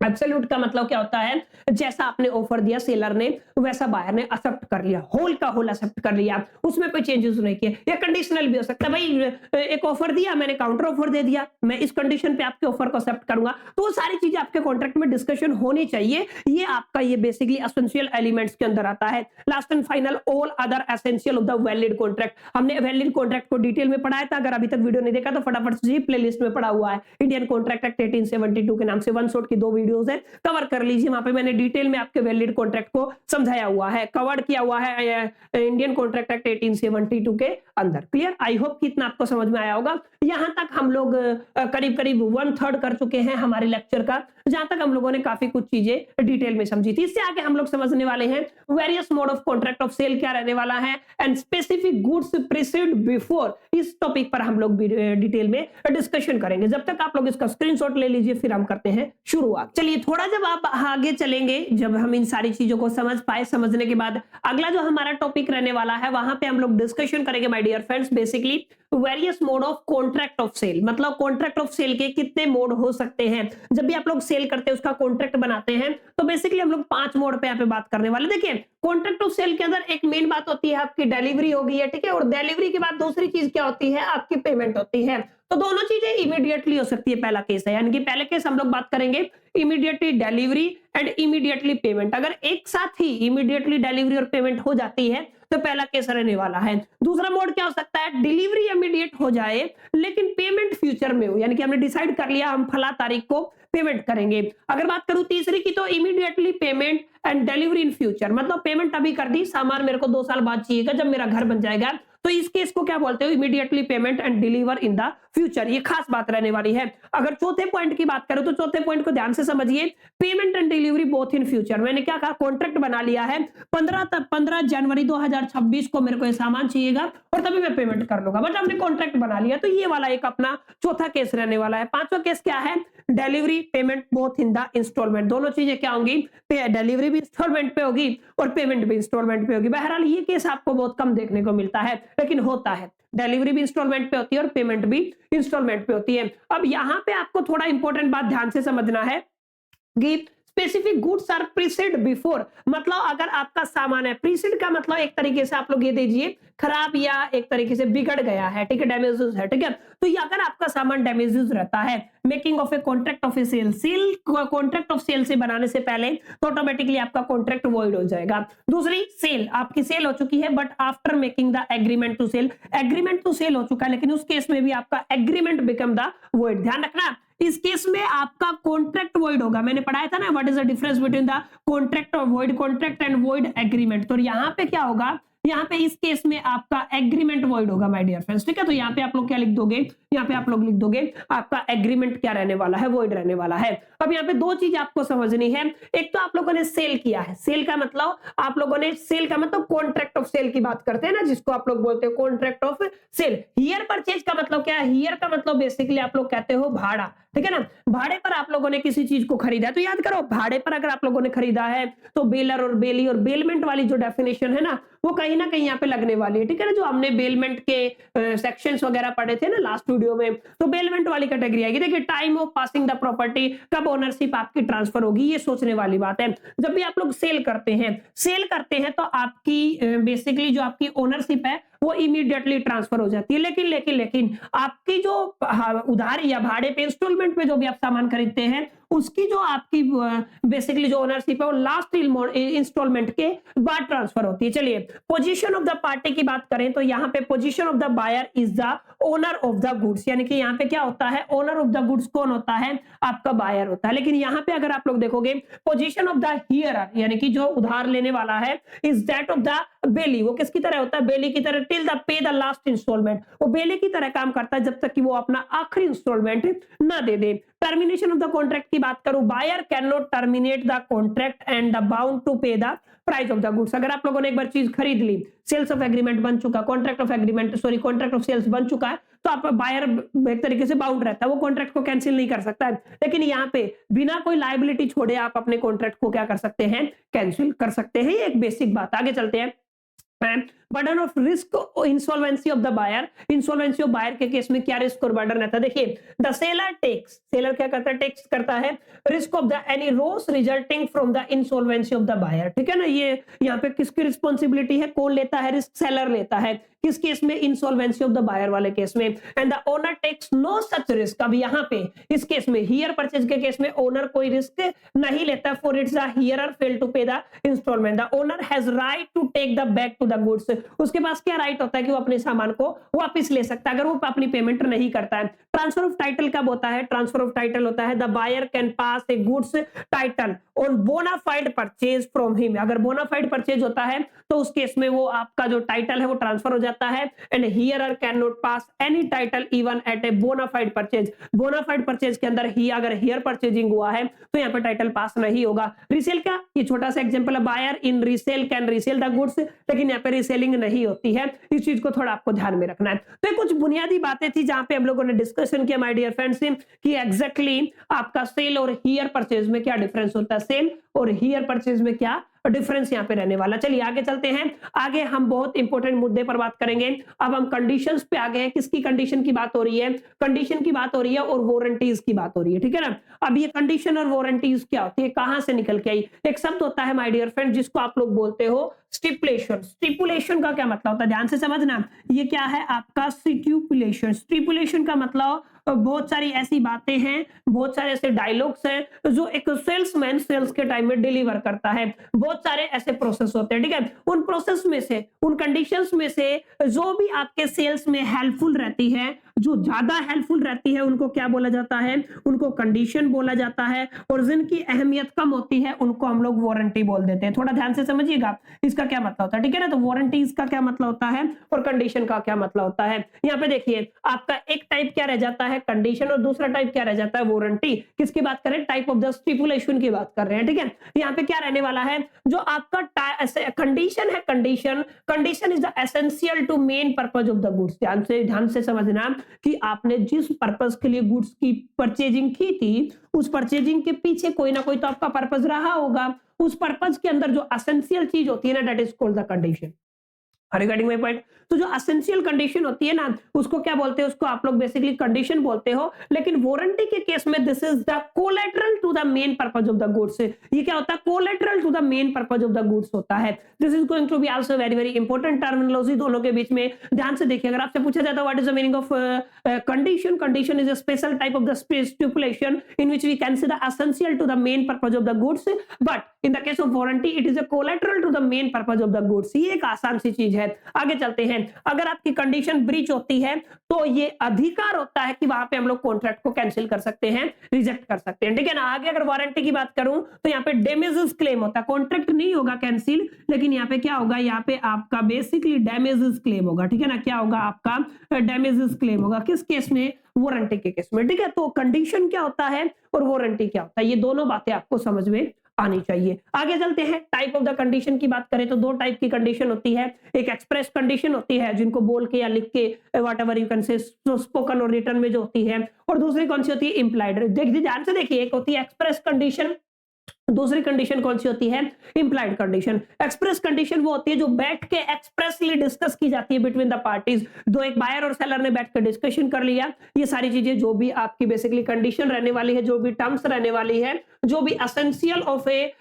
एब्सोल्यूट का मतलब क्या होता है, जैसा आपने ऑफर दिया सेलर ने वैसा बायर ने एक्सेप्ट कर लिया, होल का होल एक्सेप्ट कर लिया, उसमें कोई चेंजेस नहीं किए। या कंडीशनल भी हो सकता है, भाई एक ऑफर दिया मैंने, काउंटर ऑफर दे दिया, मैं इस कंडीशन पे आपके ऑफर को एक्सेप्ट करूंगा। तो वो सारी चीजें आपके कॉन्ट्रैक्ट में डिस्कशन होनी चाहिए। ये आपका ये बेसिकली एसेंशियल एलिमेंट्स के अंदर आता है। Last and final, all other essential of the valid contract. हमने वैलिड कॉन्ट्रैक्ट को डिटेल में पढ़ाया था, अगर अभी तक वीडियो नहीं देखा तो फटाफट से प्लेलिस्ट में पड़ा हुआ है, इंडियन कॉन्ट्रैक्ट एक्ट 1872 के नाम से वन शॉट की 2 वीडियोस है, कवर कर लीजिए। वहां पे मैंने डिटेल में आपके वैलिड कॉन्ट्रैक्ट को समझाया हुआ है, कवर्ड किया हुआ है इंडियन कॉन्ट्रैक्ट एक्ट 1872 के अंदर। क्लियर? आई होप कि इतना आपको समझ में आया होगा। यहां तक हम लोग करीब करीब 1/3 कर चुके हैं हमारे लेक्चर का, जहां तक हम लोगों ने काफी कुछ चीजें डिटेल में समझी थी। इससे आगे हम लोग समझने वाले हैं various mode of contract of sale क्या रहने वाला है, and specific goods precede before. इस टॉपिक पर हम लोग डिटेल में डिस्कशन करेंगे। जब तक आप लोग इसका स्क्रीनशॉट ले लीजिए, फिर हम करते हैं शुरुआत। चलिए थोड़ा जब आप आगे चलेंगे, जब हम इन सारी चीजों को समझ पाए, समझने के बाद अगला जो हमारा टॉपिक रहने वाला है, वहां पे हम लोग डिस्कशन करेंगे my dear friends, basically various mode of contract of sale. मतलब कॉन्ट्रैक्ट ऑफ सेल के कितने मोड हो सकते हैं। जब भी आप लोग सेल करते हैं, उसका कॉन्ट्रैक्ट बनाते हैं, तो बेसिकली हम लोग 5 मोड पे यहाँ पे बात करने वाले। देखिए कॉन्ट्रैक्ट ऑफ सेल के अंदर एक मेन बात होती है आपकी डिलीवरी होगी है, ठीक है, और डिलीवरी के बाद दूसरी चीज क्या होती है, आपकी पेमेंट होती है। तो दोनों चीजें इमीडिएटली हो सकती है। पहला केस है, यानी कि पहले केस हम लोग बात करेंगे immediately delivery and immediately payment. अगर एक साथ ही इमीडिएटली डिलीवरी और पेमेंट हो जाती है तो पहला केस रहने वाला है। दूसरा मोड क्या हो सकता है, डिलीवरी इमीडिएट हो जाए लेकिन पेमेंट फ्यूचर में हो, यानी कि हमने डिसाइड कर लिया हम फला तारीख को पेमेंट करेंगे। अगर बात करूं तीसरी की, तो immediately payment and delivery in future. मतलब पेमेंट अभी कर दी, सामान मेरे को 2 साल बाद चाहिएगा जब मेरा घर बन जाएगा, तो इस केस को क्या बोलते हो, immediately payment and deliver in the future. ये खास बात रहने वाली है। अगर चौथे पॉइंट की बात करूं तो चौथे पॉइंट को ध्यान से समझिए, payment and delivery both in future. मैंने क्या कहा, कॉन्ट्रैक्ट बना लिया है, 15 जनवरी 2026 को मेरे को ये सामान चाहिएगा और तभी मैं पेमेंट कर लूंगा, बट हमने कॉन्ट्रैक्ट बना लिया। तो ये वाला एक अपना चौथा केस रहने वाला है। पांचवा केस क्या है, delivery payment both in the installment. दोनों चीजें क्या होंगी, डिलीवरी भी इंस्टॉलमेंट पे होगी और पेमेंट भी इंस्टॉलमेंट पे होगी। बहरहाल ये केस आपको बहुत कम देखने को मिलता है, लेकिन होता है। डिलीवरी भी इंस्टॉलमेंट पे होती है और पेमेंट भी इंस्टॉलमेंट पे होती है। अब यहां पे आपको थोड़ा इंपॉर्टेंट बात ध्यान से समझना है कि स्पेसिफिक गुड्स आर प्रीसेड बिफोर। मतलब अगर आपका सामान है, प्रीसेड का मतलब एक तरीके से आप लोग ये दीजिए खराब या एक तरीके से बिगड़ गया है, ठीक है, डैमेजेस है, ठीक है। तो ये अगर आपका सामान डैमेजेस रहता है, making of a contract of a sale, sale contract of sale से बनाने से पहले तो ऑटोमेटिकली आपका कॉन्ट्रैक्ट वॉइड हो जाएगा। दूसरी, सेल, आपकी सेल हो चुकी है but after making the agreement to sale, agreement to sale हो चुका है लेकिन उस केस में भी आपका एग्रीमेंट बिकम द वॉइड। ध्यान रखना, इस केस में आपका कॉन्ट्रैक्ट वॉइड होगा। मैंने पढ़ाया था ना, what is the difference between the contract और void contract and void agreement. तो यहाँ पे क्या होगा, यहाँ पे इस केस में आपका एग्रीमेंट वॉइड होगा माय डियर फ्रेंड्स, ठीक है। तो यहाँ पे आप लोग क्या लिख दोगे, यहाँ पे आप लोग लिख दोगे आपका एग्रीमेंट क्या रहने वाला है, वॉइड रहने वाला है। अब यहाँ पे 2 चीज आपको समझनी है। एक तो आप लोगों ने सेल किया है, सेल का मतलब आप लोगों ने सेल का मतलब कॉन्ट्रैक्ट ऑफ सेल की बात करते हैं ना, जिसको आप लोग बोलते हो contract of sale. Here purchase का मतलब क्या है, हियर का मतलब बेसिकली आप लोग कहते हो भाड़ा, ठीक है ना। भाड़े पर आप लोगों ने किसी चीज को खरीदा है, तो याद करो भाड़े पर अगर आप लोगों ने खरीदा है तो बेलर और बेली और बेलमेंट वाली जो डेफिनेशन है ना, वो कहीं ना कहीं यहाँ पे लगने वाली है, ठीक है ना। जो हमने बेलमेंट के सेक्शंस वगैरह पढ़े थे ना लास्ट वीडियो में, तो बेलमेंट वाली कैटेगरी आएगी। देखिए time of passing the property, कब ओनरशिप आपकी ट्रांसफर होगी, ये सोचने वाली बात है। जब भी आप लोग सेल करते हैं तो आपकी बेसिकली जो आपकी ओनरशिप है वो इमीडिएटली ट्रांसफर हो जाती है। लेकिन आपकी जो उधारी या भाड़े पे इंस्टॉलमेंट पे जो भी आप सामान खरीदते हैं, उसकी जो आपकी बेसिकली जो ओनरशिप है वो लास्ट इंस्टॉलमेंट के बाद ट्रांसफर होती है। चलिए पोजीशन ऑफ द पार्टी की बात करें तो यहाँ पे position of the buyer is the owner of the goods, यानी कि यहाँ पे क्या होता है, ओनर ऑफ द गुड्स कौन होता है, आपका बायर होता है। लेकिन यहाँ पे अगर आप लोग देखोगे पोजीशन ऑफ द हियरर, यानी कि जो उधार लेने वाला है, is that of the bailee. वो किसकी तरह होता है, बेली की तरह, till the pay the last instalment. वो बेली की तरह काम करता है जब तक कि वो अपना आखिरी इंस्टॉलमेंट ना दे दे। टर्मिनेशन ऑफ द कॉन्ट्रैक्ट की बात करूं, buyer can not terminate the contract and the bound to pay the price of the goods. अगर आप लोगों ने एक बार चीज खरीद ली, सेल्स ऑफ एग्रीमेंट बन चुका, contract of agreement sorry contract of sales बन चुका है, तो आप बायर एक तरीके से बाउंड रहता है, वो कॉन्ट्रैक्ट को कैंसिल नहीं कर सकता है। लेकिन यहाँ पे बिना कोई लायबिलिटी छोड़े आप अपने कॉन्ट्रैक्ट को क्या कर सकते हैं, कैंसिल कर सकते हैं। ये एक बेसिक बात। आगे चलते हैं। Burden of risk insolvency of the buyer, insolvency of buyer के केस में क्या रिस्क और बर्डन रहता है? देखिए, द सेलर टेक्स, सेलर क्या करता है? टेक्स करता है risk of the any loss resulting from the insolvency of the buyer, ठीक है ना। ये यहाँ पे किसकी रिस्पॉन्सिबिलिटी है? कौन लेता है रिस्क? सेलर लेता है। किस केस में? इंसॉल्वेंसी ऑफ द बायर वाले केस में। And the owner takes no such risk, अब यहाँ पे इस केस में हियर परचेज के केस में ओनर कोई रिस्क नहीं लेता, for it's the hirer fail to pay the installment, the owner has right to take the back to the goods, उसके पास क्या राइट होता है कि वो अपने सामान को वापस ले सकता है अगर वो अपनी पेमेंट नहीं करता है। ट्रांसफर ऑफ टाइटल कब होता है? ट्रांसफर ऑफ टाइटल होता है the buyer can pass a goods title on bona fide purchase from him, अगर बोनाफाइड परचेज होता है तो उस केस में वो आपका जो टाइटल है वो ट्रांसफर हो जाता है। And hirer can not pass any title even at a bona fide purchase, bona fide purchase के अंदर ही अगर हियर परचेजिंग हुआ है तो यहाँ पे टाइटल पास नहीं होगा। रीसेल का ये छोटा सा एग्जांपल है, buyer in resale can resale the goods, लेकिन यहाँ पे रीसेलिंग नहीं होती है, इस चीज को थोड़ा आपको ध्यान में रखना है। तो ये कुछ बुनियादी बातें थी जहां पे हम लोगों ने डिस्कशन किया माय डियर फ्रेंड्स कि एग्जैक्टली आपका सेल और हियर परचेज में क्या डिफरेंस होता है, सेल और हियर परचेज में क्या डिफरेंस यहाँ पे रहने वाला। चलिए आगे चलते हैं, आगे हम बहुत इंपॉर्टेंट मुद्दे पर बात करेंगे। अब हम कंडीशंस पे आ गए हैं, किसकी कंडीशन की बात हो रही है? कंडीशन की बात हो रही है और वारंटीज की बात हो रही है, ठीक है ना। अब ये कंडीशन और वारंटीज क्या होती है, कहां से निकल के आई? एक शब्द होता है माय डियर फ्रेंड जिसको आप लोग बोलते हो स्टिपुलेशन। स्टिपुलेशन का क्या मतलब होता है? ध्यान से समझना, ये क्या है आपका स्टिपुलेशन। स्टिपुलेशन का मतलब बहुत सारी ऐसी बातें हैं, बहुत सारे ऐसे डायलॉग्स हैं जो एक सेल्समैन सेल्स के टाइम में डिलीवर करता है। बहुत सारे ऐसे प्रोसेस होते हैं, ठीक है। उन प्रोसेस में से, उन कंडीशंस में से जो भी आपके सेल्स में हेल्पफुल रहती है, जो ज्यादा हेल्पफुल रहती है, उनको क्या बोला जाता है? उनको कंडीशन बोला जाता है। और जिनकी अहमियत कम होती है उनको हम लोग वारंटी बोल देते हैं। थोड़ा ध्यान से समझिएगा इसका क्या मतलब होता है, ठीक है ना। तो वारंटी इसका क्या मतलब होता है और कंडीशन का क्या मतलब होता है। यहाँ पे देखिए आपका एक टाइप क्या रह जाता है? कंडीशन, और दूसरा टाइप क्या रह जाता है? वारंटी। किसकी बात करें? टाइप ऑफ द स्टिपुलेशन की बात कर रहे हैं, ठीक है। यहाँ पे क्या रहने वाला है? जो आपका कंडीशन है, condition is the essential to main purpose of the goods. ध्यान से समझना कि आपने जिस पर्पस के लिए गुड्स की परचेजिंग की थी, उस परचेजिंग के पीछे कोई ना कोई तो आपका पर्पस रहा होगा। उस पर्पस के अंदर जो एसेंशियल चीज होती है ना, that is called the condition. Regarding my point, तो जो एसेंशियल कंडीशन होती है ना, उसको क्या बोलते हैं? उसको आप लोग बेसिकली कंडीशन बोलते हो। लेकिन वारंटी के केस में this is the collateral to the main purpose of the goods. ये क्या होता है? Collateral to the main purpose of the goods होता है। This is going to be also very very important terminology दोनों के बीच में। ध्यान से देखिए, अगर आपसे पूछा जाता है what is the meaning of condition, condition is a special type of the stipulation in which we can see the essential to the main purpose of the goods, but in the case of warranty it is a collateral to the main purpose of the goods. ये एक आसान सी चीज है। आगे चलते हैं, अगर आपकी कंडीशन ब्रीच होती है तो ये अधिकार होता है कि वहां पे हम लोग कॉन्ट्रैक्ट को कैंसिल कर सकते हैं, रिजेक्ट कर सकते हैं, ठीक है ना। आगे अगर वारंटी की बात करूं तो यहाँ पे डैमेजेस क्लेम होता है। कॉन्ट्रैक्ट नहीं होगा कैंसिल, लेकिन यहाँ पे क्या होगा? यहाँ पे आपका बेसिकली डैमेजेस क्लेम होगा, ठीक है ना। क्या होगा? आपका डैमेजेस क्लेम होगा। किस केस में? वारंटी के केस में, ठीक है। तो कंडीशन क्या होता है और वारंटी क्या होता है, ये दोनों बातें आपको समझ में आनी चाहिए। आगे चलते हैं, टाइप ऑफ द कंडीशन की बात करें तो दो टाइप की कंडीशन होती है। एक एक्सप्रेस कंडीशन होती है जिनको बोल के या लिख के what ever you can say, spoken और रिटन में जो होती है, और दूसरी कौन सी होती है? इंप्लाइड। देखिए ध्यान से देखिए, एक होती है एक्सप्रेस कंडीशन, दूसरी कंडीशन कौन सी होती है? Implied condition. एक्सप्रेस कंडीशन वो होती है जो बैठ के एक्सप्रेसली डिस्कस की जाती है बिटवीन द पार्टीज। दो, एक बायर और सेलर ने बैठ कर डिस्कशन कर लिया, ये सारी चीजें जो भी आपकी बेसिकली कंडीशन रहने वाली है, जो भी टर्म्स रहने वाली है, जो भी essential of A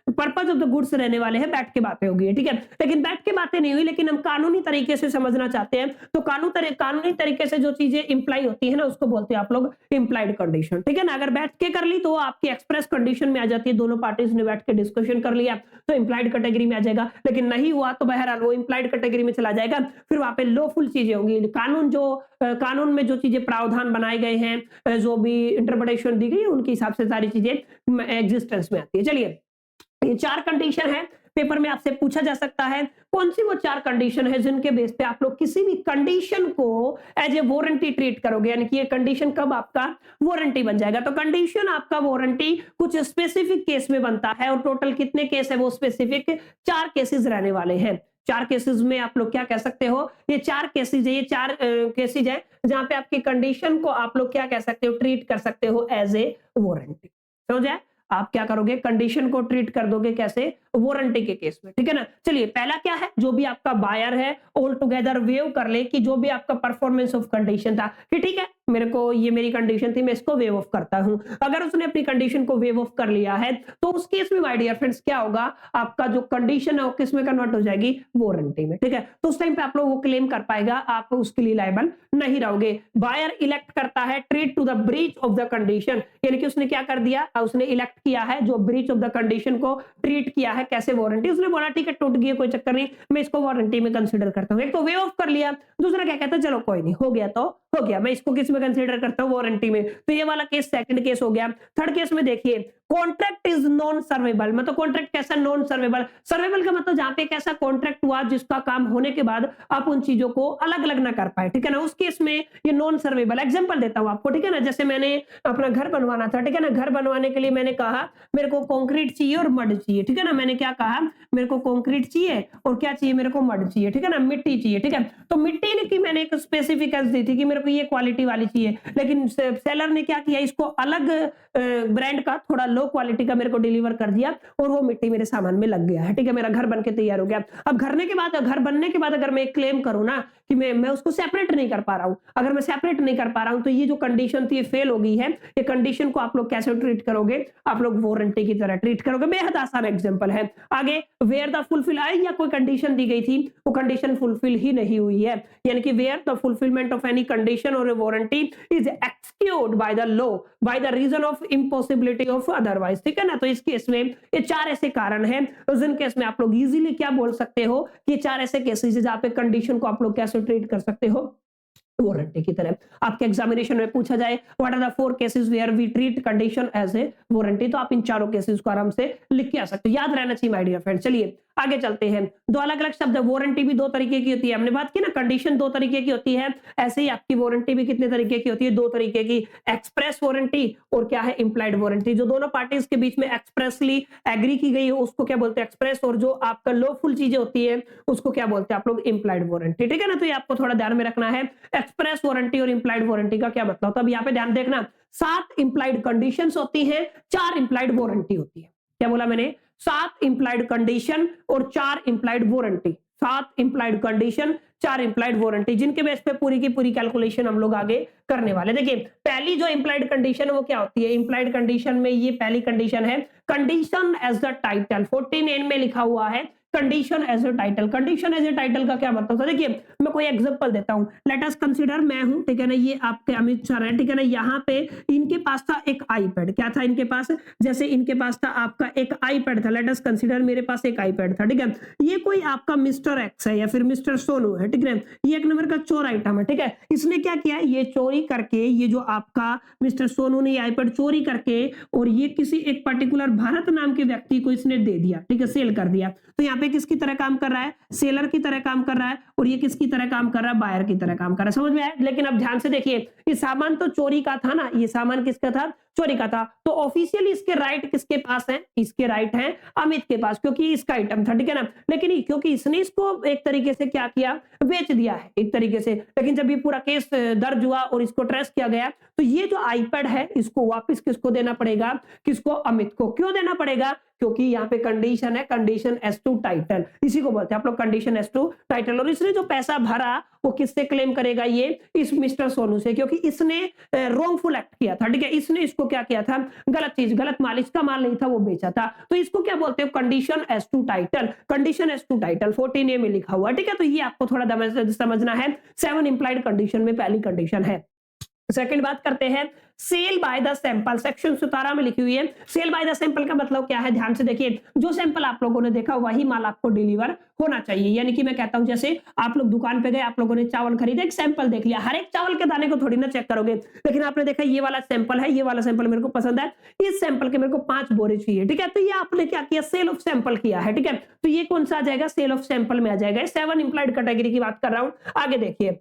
purpose of the goods रहने वाले हैं, बैठ के बातें होगी, ठीक है। लेकिन बैठ के बातें नहीं हुई, लेकिन हम कानूनी तरीके से समझना चाहते हैं, तो कानूनी तरीके से जो चीजें इंप्लाई होती है ना, उसको बोलते हैं आप लोग इंप्लाइड कंडीशन, ठीक है ना। अगर बैठ के कर ली तो आपकी एक्सप्रेस कंडीशन में आ जाती है, दोनों पार्टीज ने बैठ के डिस्कशन कर लिया तो इंप्लाइड कैटेगरी में आ जाएगा। लेकिन नहीं हुआ तो बहरहाल वो इंप्लाइड कैटेगरी में चला जाएगा, फिर वहां पे लॉफुल चीजें होंगी। कानून में जो चीजें प्रावधान बनाए गए हैं, जो भी इंटरप्रिटेशन दी गई है, उनके हिसाब से सारी चीजें एग्जिस्टेंस में आती है। चलिए, ये चार कंडीशन है, पेपर में आपसे पूछा जा सकता है कौन सी वो चार कंडीशन है जिनके बेस पे आप लोग किसी भी कंडीशन को एज ए वारंटी ट्रीट करोगे, यानी कि ये कंडीशन कब आपका वारंटी बन जाएगा। तो कंडीशन आपका वारंटी कुछ स्पेसिफिक केस में बनता है, और टोटल कितने केस है वो स्पेसिफिक 4 केसेस रहने वाले हैं। 4 केसेस में आप लोग क्या कह सकते हो, ये 4 केसेस है, ये 4 केसेस है जहां पे आपकी कंडीशन को आप लोग क्या कह सकते हो, ट्रीट कर सकते हो एज ए वारंटी। समझ आए? आप क्या करोगे? कंडीशन को ट्रीट कर दोगे कैसे? वारंटी के केस में, ठीक है ना। चलिए पहला क्या है, जो भी आपका बायर है ऑल टुगेदर वेव कर ले कि जो भी आपका परफॉर्मेंस ऑफ कंडीशन था कि ठीक है मेरे को ये मेरी कंडीशन थी मैं इसको वेव ऑफ करता हूं। अगर उसने अपनी कंडीशन को वेव ऑफ कर लिया है तो उस केस में माय डियर फ्रेंड्स क्या होगा, आपका जो कंडीशन है वो किस में कन्वर्ट हो जाएगी, वारंटी में, ठीक है। तो उस टाइम पे आप लोग वो क्लेम कर पाएगा, आप उसके लिए लायबल नहीं रहोगे। बायर इलेक्ट करता है treat to the breach of the condition, यानी कि उसने क्या कर दिया, उसने इलेक्ट किया है जो ब्रीच ऑफ द कंडीशन को ट्रीट किया है कैसे, वारंटी। उसने बोला ठीक है टूट गई कोई चक्कर नहीं, मैं इसको वारंटी में कंसीडर करता हूं। एक तो वेव ऑफ कर लिया, दूसरा क्या कहता है चलो कोई नहीं हो गया तो हो गया, मैं इसको किस में कंसीडर करता हूं, वारंटी में। तो ये वाला केस सेकंड केस हो गया। थर्ड केस में देखिए कॉन्ट्रैक्ट इज नॉन सर्वेबल, मतलब कॉन्ट्रैक्ट कैसा, नॉन सर्वेबल। सर्वेबल का मतलब जहां पे एक ऐसा कॉन्ट्रैक्ट हुआ जिसका काम होने के बाद आप उन चीजों को अलग अलग ना कर पाए, ठीक है ना, उस केस में ये नॉन सर्वेबल। एग्जांपल देता हूं आपको, ठीक है ना, जैसे मैंने अपना घर बनवाना था, ठीक है ना, घर बनवाने के लिए मैंने कहा मेरे को कंक्रीट चाहिए और मड चाहिए, ठीक है ना, मैंने क्या कहा मेरे को कंक्रीट चाहिए और क्या चाहिए मेरे को मड चाहिए, ठीक है ना, मिट्टी चाहिए, ठीक है। तो मिट्टी की मैंने एक स्पेसिफिकेशन दी थी कि मेरे को ये क्वालिटी वाली चाहिए, लेकिन सेलर ने क्या किया, इसको अलग ब्रांड का थोड़ा लो क्वालिटी का मेरे को डिलीवर कर दिया और वो मिट्टी मेरे सामान में लग गया है, ठीक है, मेरा घर बनके तैयार हो गया। अब घर बनने के बाद अगर मैं क्लेम करूं ना कि मैं उसको सेपरेट नहीं कर पा रहा हूं, अगर मैं सेपरेट नहीं कर पा रहा हूं तो ये जो कंडीशन थी ये फेल हो गई है। ये कंडीशन को आप लोग कैसे ट्रीट करोगे, आप लोग वारंटी की तरह ट्रीट करोगे। बेहद आसान एग्जांपल है। आगे वेयर द फुलफिल आई, या कोई कंडीशन दी गई थी वो कंडीशन फुलफिल ही नहीं हुई है, यानी कि where the fulfilment of any condition और warranty is excused by the law by the reason of impossibility of otherwise, ठीक है ना। तो इस केस में ये चार ऐसे कारण हैं, जिन केस में आप लोग इजीली क्या बोल सकते हो कि चार ऐसे केसेस जहां पे कंडीशन को आप लोग कैसे ट्रीट कर सकते हो, वारंटी की तरह। आपके एग्जामिनेशन में पूछा जाए what are the four cases where we treat condition as a warranty, तो आप इन चारों केसेस को आराम से लिख के आ सकते हो, याद रहना चाहिए माय डियर फ्रेंड। चलिए आगे चलते हैं। दो अलग अलग शब्द है, वारंटी भी दो तरीके की होती है, हमने बात की ना, कंडीशन दो तरीके की होती है, ऐसे ही आपकी वारंटी भी कितने तरीके की होती है, दो तरीके की, एक्सप्रेस वारंटी और क्या है, इंप्लाइड वारंटी। जो दोनों पार्टीज के बीच में एक्सप्रेसली एग्री की गई है उसको क्या बोलते हैं, एक्सप्रेस, और जो आपका लॉफुल चीजें होती है उसको क्या बोलते हैं आप लोग, इंप्लाइड वारंटी, ठीक है ना। तो ये आपको थोड़ा ध्यान में रखना है, एक्सप्रेस वारंटी और इंप्लाइड वारंटी का क्या मतलब। तो अब यहाँ पे ध्यान देखना, 7 इंप्लाइड कंडीशंस होती हैं, 4 इंप्लाइड वारंटी होती है। क्या बोला मैंने, 7 इंप्लाइड कंडीशन और 4 implied warranty, 7 implied condition 4 implied warranty, जिनके बेस पे पूरी की पूरी कैलकुलेशन हम लोग आगे करने वाले। देखिए पहली जो इंप्लाइड कंडीशन है वो क्या होती है, इंप्लाइड कंडीशन में ये पहली कंडीशन है कंडीशन एज द टाइटल, 14 में लिखा हुआ है condition as a title. Condition as a title का क्या मतलब था, देखिए मैं कोई एग्जांपल देता हूं, लेट अस कंसीडर मैं हूं, ठीक है ना, ये आपके अमित सर है, ठीक है ना, यहाँ पे इनके पास था एक आईपैड, क्या था इनके पास, जैसे इनके पास था आपका एक आईपैड था, लेट अस कंसीडर मेरे पास एक आईपैड था, ठीक है। ये कोई आपका मिस्टर एक्स है या फिर मिस्टर सोनू है, ठीक है, ये एक नंबर का चोर आइटम है, ठीक है। इसने क्या किया, ये चोरी करके, ये जो आपका मिस्टर सोनू ने आईपैड चोरी करके और ये किसी एक पर्टिकुलर भारत नाम के व्यक्ति को इसने दे दिया, ठीक है, सेल कर दिया। तो यहाँ पे किसकी तरह काम कर रहा है, सेलर की तरह काम कर रहा है, और ये किसकी तरह काम कर रहा है, बायर की तरह काम कर रहा है, समझ में आया। लेकिन अब ध्यान से देखिए, ये सामान तो चोरी का था ना, ये सामान किसका था, चोरी का था, तो ऑफिशियली इसके राइट किसके पास है, इसके राइट है अमित के पास, क्योंकि इसका आइटम था, ठीक है ना। लेकिन क्योंकि इसने इसको एक तरीके से क्या किया, बेच दिया है एक तरीके से, लेकिन जब ये पूरा केस दर्ज हुआ और इसको ट्रेस किया गया तो ये जो आईपैड है इसको वापस किसको देना पड़ेगा, किसको, अमित को। क्यों देना पड़ेगा, क्योंकि यहाँ पे कंडीशन है कंडीशन एस टू टाइटल, इसी को बोलते हैं आप लोग कंडीशन एस टू टाइटल। और इसने जो पैसा भरा वो किससे क्लेम करेगा, ये इस मिस्टर सोनू से, क्योंकि इसने रॉन्गफुल एक्ट किया था, ठीक है, इसने इसको क्या किया था, गलत चीज, गलत माल, इसका माल नहीं था वो बेचा था, तो इसको क्या बोलते हैं, condition as to title, condition as to title 14 में लिखा हुआ, ठीक है। तो ये आपको थोड़ा समझना है, 7 इंप्लाइड कंडीशन में पहली कंडीशन है। सेकंड बात करते हैं, sale by the sample, section 17 में लिखी हुई है। सेल बाय द सैंपल का मतलब क्या है, ध्यान से देखिए, जो सैंपल आप लोगों ने देखा वही माल आपको डिलीवर होना चाहिए। यानी कि मैं कहता हूं जैसे आप लोग दुकान पे गए, आप लोगों ने चावल खरीदे, एक सैंपल देख लिया, हर एक चावल के दाने को थोड़ी ना चेक करोगे, लेकिन आपने देखा ये वाला सैंपल है, ये वाला सैंपल मेरे को पसंद है, इस सैंपल के मेरे को 5 बोरे चाहिए, ठीक है। तो ये आपने क्या किया, सेल ऑफ सैंपल किया है, ठीक है। तो ये कौन सा आ जाएगा, सेल ऑफ सैंपल में आ जाएगा। 7 इंप्लाइड कैटेगरी की बात कर रहा हूं। आगे देखिए,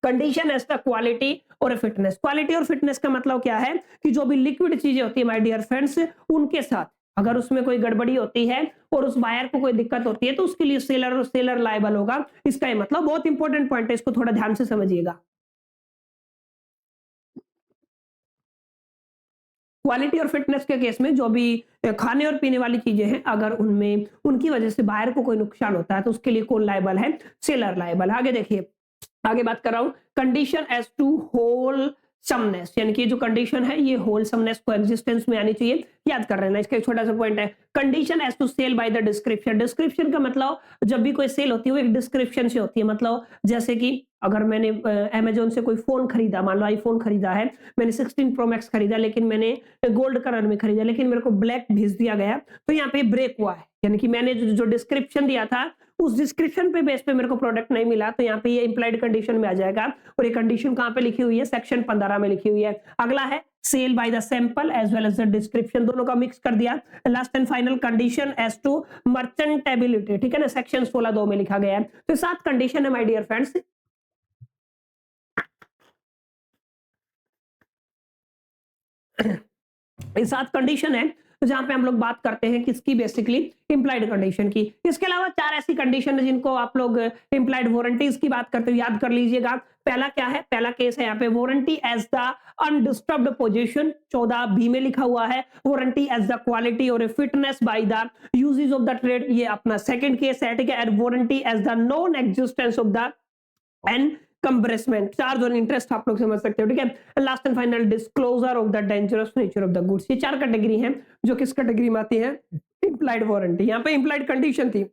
कंडीशन एज द क्वालिटी और फिटनेस। क्वालिटी और फिटनेस का मतलब क्या है कि जो भी लिक्विड चीजें होती है माय डियर फ्रेंड्स, उनके साथ अगर उसमें कोई गड़बड़ी होती है और उस बायर को कोई दिक्कत होती है तो उसके लिए सेलर लायबल होगा। इसका ये मतलब बहुत इंपॉर्टेंट पॉइंट है, इसको थोड़ा ध्यान से समझिएगा। क्वालिटी और फिटनेस के केस में जो भी खाने और पीने वाली चीजें हैं, अगर उनमें उनकी वजह से बायर को कोई नुकसान होता है तो उसके लिए कौन लायबल है? Seller liable. आगे देखिए, आगे बात कर रहा हूं कंडीशन एज टू होल समनेस, यानी कि जो कंडीशन है ये होलसमनेस को एग्जिस्टेंस में आनी चाहिए। याद कर रहे हैं, इसका एक छोटा सा पॉइंट है, condition as to sale by the description. Description का मतलब जब भी कोई सेल होती है वो एक डिस्क्रिप्शन से होती है। मतलब जैसे कि अगर मैंने अमेजोन से कोई फोन खरीदा, मान लो आईफोन खरीदा है, मैंने 16 प्रो मैक्स खरीदा, लेकिन मैंने गोल्ड कलर में खरीदा, लेकिन मेरे को ब्लैक भेज दिया गया, तो यहाँ पे ब्रेक हुआ है, यानी कि मैंने जो डिस्क्रिप्शन दिया था उस डिस्क्रिप्शन पे बेस पे मेरे को प्रोडक्ट नहीं मिला, तो यहाँ पे ये इंप्लाइड कंडीशन में आ जाएगा। और ये कंडीशन कहाँ पे लिखी हुई है? सेक्शन 15 में लिखी हुई है। अगला है sale by the sample as well as the description, दोनों का मिक्स कर दिया। Last and final condition as to merchantability, ठीक है ना, सेक्शन 16(2) में लिखा गया है। तो 7 कंडीशन है माय डियर फ्रेंड्स। ये 7 कंडीशन है जहां पे हम लोग बात करते हैं किसकी? बेसिकली इंप्लाइड कंडीशन की। इसके अलावा 4 ऐसी कंडीशन है जिनको आप लोग इंप्लाइड वारंटीज की बात करते हो, याद कर लीजिएगा। पहला क्या है? पहला केस है यहाँ पे warranty as the undisturbed position, 14(b) में लिखा हुआ है। वारंटी एज द क्वालिटी और fitness by the usages of the trade, ये अपना सेकंड केस है, ठीक है। And warranty as the non existence of the encumbrance, charge और इंटरेस्ट आप लोग समझ सकते हो, ठीक है। Last and final disclosure of the dangerous nature of the goods. ये 4 कैटेगरी हैं जो किस कैटेगरी में आती है? Implied warranty. यहाँ पे इंप्लाइड कंडीशन थी,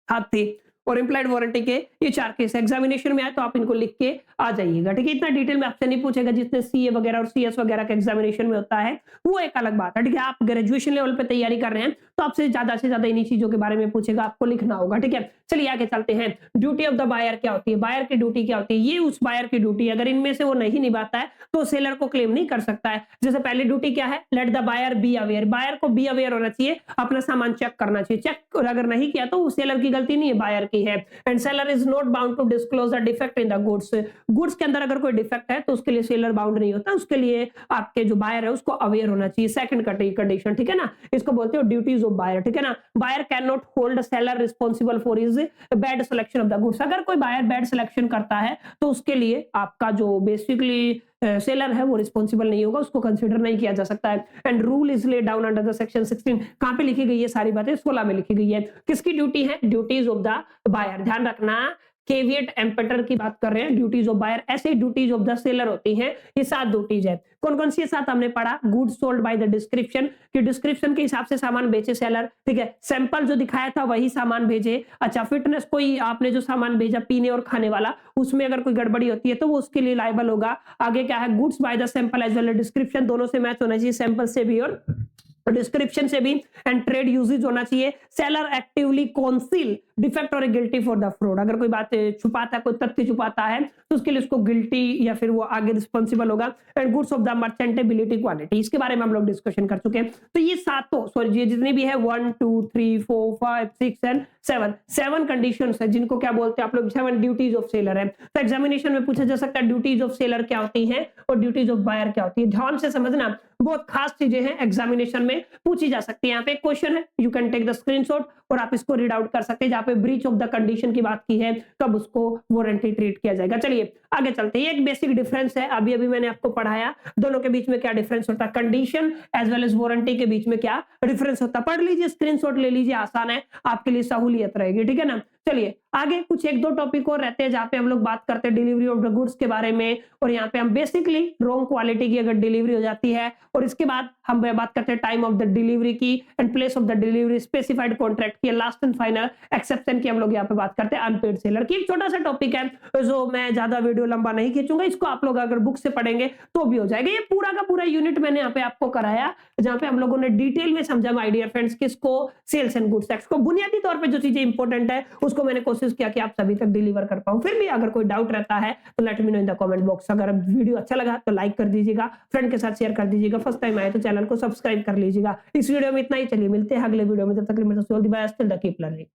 हाथ थी, और इंप्लाइड वारंटी के ये 4 केस एग्जामिनेशन में आए तो आप इनको लिख के आ जाइएगा, ठीक है। इतना डिटेल में आपसे नहीं पूछेगा, जितने सीए वगैरह और सीएस वगैरह के एग्जामिनेशन में होता है वो एक अलग बात है, ठीक है। आप ग्रेजुएशन लेवल पे तैयारी कर रहे हैं तो आपसे ज्यादा इन्हीं चीजों के बारे में पूछेगा, आपको लिखना होगा, ठीक है। चलिए आगे चलते हैं। ड्यूटी ऑफ द बायर क्या होती है? बायर की ड्यूटी क्या होती है? ये उस बायर की ड्यूटी, अगर इनमें से वो नहीं निभाता है तो सेलर को क्लेम नहीं कर सकता है। जैसे पहली ड्यूटी क्या है? Let the buyer be aware, buyer को बी अवेयर होना चाहिए, अपना सामान चेक करना चाहिए। चेक अगर नहीं किया तो सेलर की गलती नहीं है, बायर की है। And seller is not bound to disclose the defect in the goods, goods के अंदर अगर कोई डिफेक्ट है तो उसके लिए सेलर बाउंड नहीं होता, उसके लिए आपके जो बायर है उसको अवेयर होना चाहिए। सेकंड कंडीशन, ठीक है ना, इसको बोलते हो ड्यूटीज ऑफ बायर, ठीक है ना। Buyer can not hold seller responsible for his bad selection of the goods, अगर कोई बायर बैड सिलेक्शन करता है तो उसके लिए आपका जो बेसिकली सेलर है वो रिस्पॉन्सिबल नहीं होगा, उसको कंसीडर नहीं किया जा सकता है। And rule is laid down under the section 16, कहां पे लिखी गई है? सारी बातें 16 में लिखी गई है। किसकी ड्यूटी है? Duties of the buyer. ध्यान रखना, केविएट एम्पेटर की बात कर रहे हैं, ड्यूटीज ऑफ बायर, ऐसे ड्यूटीज ऑफ द सेलर होती हैं। ये 7 ड्यूटीज है। कौन कौन सी? 7 हमने पढ़ा। Goods sold by the description, कि डिस्क्रिप्शन के हिसाब से सामान बेचे सेलर, ठीक है। सैंपल जो दिखाया था वही सामान भेजे। अच्छा, फिटनेस, कोई आपने जो सामान भेजा पीने और खाने वाला, उसमें अगर कोई गड़बड़ी होती है तो वो उसके लिए लायबल होगा। आगे क्या है? Goods by the sample as well as description, दोनों से मैच होना चाहिए, सैंपल से भी और डिस्क्रिप्शन से भी। एंड ट्रेड यूजेज होना चाहिए। सेलर एक्टिवली कॉन्सील डिफेक्ट और गिल्टी फॉर द फ्रॉड, अगर कोई बात छुपाता है, कोई तथ्य छुपाता है तो उसके लिए उसको गिल्टी या फिर वो आगे रिस्पॉन्सिबल होगा। And goods of the merchantability quality, इसके बारे में हम लोग डिस्कशन कर चुके हैं। तो ये सातों, सॉरी, ये जितनी भी है 1 2 3 4 5 6 एंड 7 कंडीशंस है, जिनको क्या बोलते हैं आप लोग? 7 ड्यूटीज ऑफ सेलर है। तो एग्जामिनेशन में पूछा जा सकता है ड्यूटीज ऑफ सेलर क्या होती है और ड्यूटीज ऑफ बायर क्या होती है। ध्यान से समझना, बहुत खास चीजें हैं, एग्जामिनेशन में पूछी जा सकती है। यहाँ पे एक क्वेश्चन है, you can take the screenshot और आप इसको रीड आउट कर सकते हैं, जहां पे ब्रीच ऑफ द कंडीशन की बात की है, कब उसको वारंटी ट्रीट किया जाएगा। चलिए आगे चलते हैं। एक बेसिक डिफरेंस है, अभी अभी मैंने आपको पढ़ाया, दोनों के बीच में क्या डिफरेंस होता है, condition as well as warranty के बीच में क्या डिफरेंस होता है। पढ़ लीजिए, स्क्रीनशॉट ले लीजिए, आसान है, आपके लिए सहूलियत रहेगी, ठीक है ना। चलिए आगे कुछ 1-2 टॉपिक और रहते हैं जहां पे हम लोग बात करते हैं डिलीवरी ऑफ द गुड्स के बारे में, और यहाँ पे हम बेसिकली रॉन्ग क्वालिटी की अगर डिलीवरी हो जाती है, और इसके बाद हम बात करते हैं टाइम ऑफ द डिलीवरी की and place of the delivery, specified contract की, लास्ट एंड फाइनल एक्सेप्शन की हम लोग यहाँ पे बात करते हैं अनपेड सेलर की। एक छोटा सा टॉपिक है जो मैं ज्यादा वीडियो लंबा नहीं खींचूंगा, इसको आप लोग अगर बुक से पढ़ेंगे तो भी हो जाएगा। ये पूरा का पूरा यूनिट मैंने यहाँ पे आपको कराया, जहां पे हम लोगों ने डिटेल में समझा माय डियर फ्रेंड्स किसको, सेल्स एंड गुड्स टैक्स को। बुनियादी तौर पे जो चीजें इंपॉर्टेंट है उसको मैंने कोशिश किया कि आप सभी तक डिलीवर कर पाऊं। फिर भी अगर कोई डाउट रहता है तो let me know in the comment box. अगर वीडियो अच्छा लगा तो लाइक कर दीजिएगा, फ्रेंड के साथ शेयर कर दीजिएगा, फर्स्ट टाइम आए तो चैनल को सब्सक्राइब कर लीजिएगा। इस वीडियो में इतना ही, चलिए मिलते हैं अगले वीडियो में, तब तक के लिए मेरा कीप लर्निंग।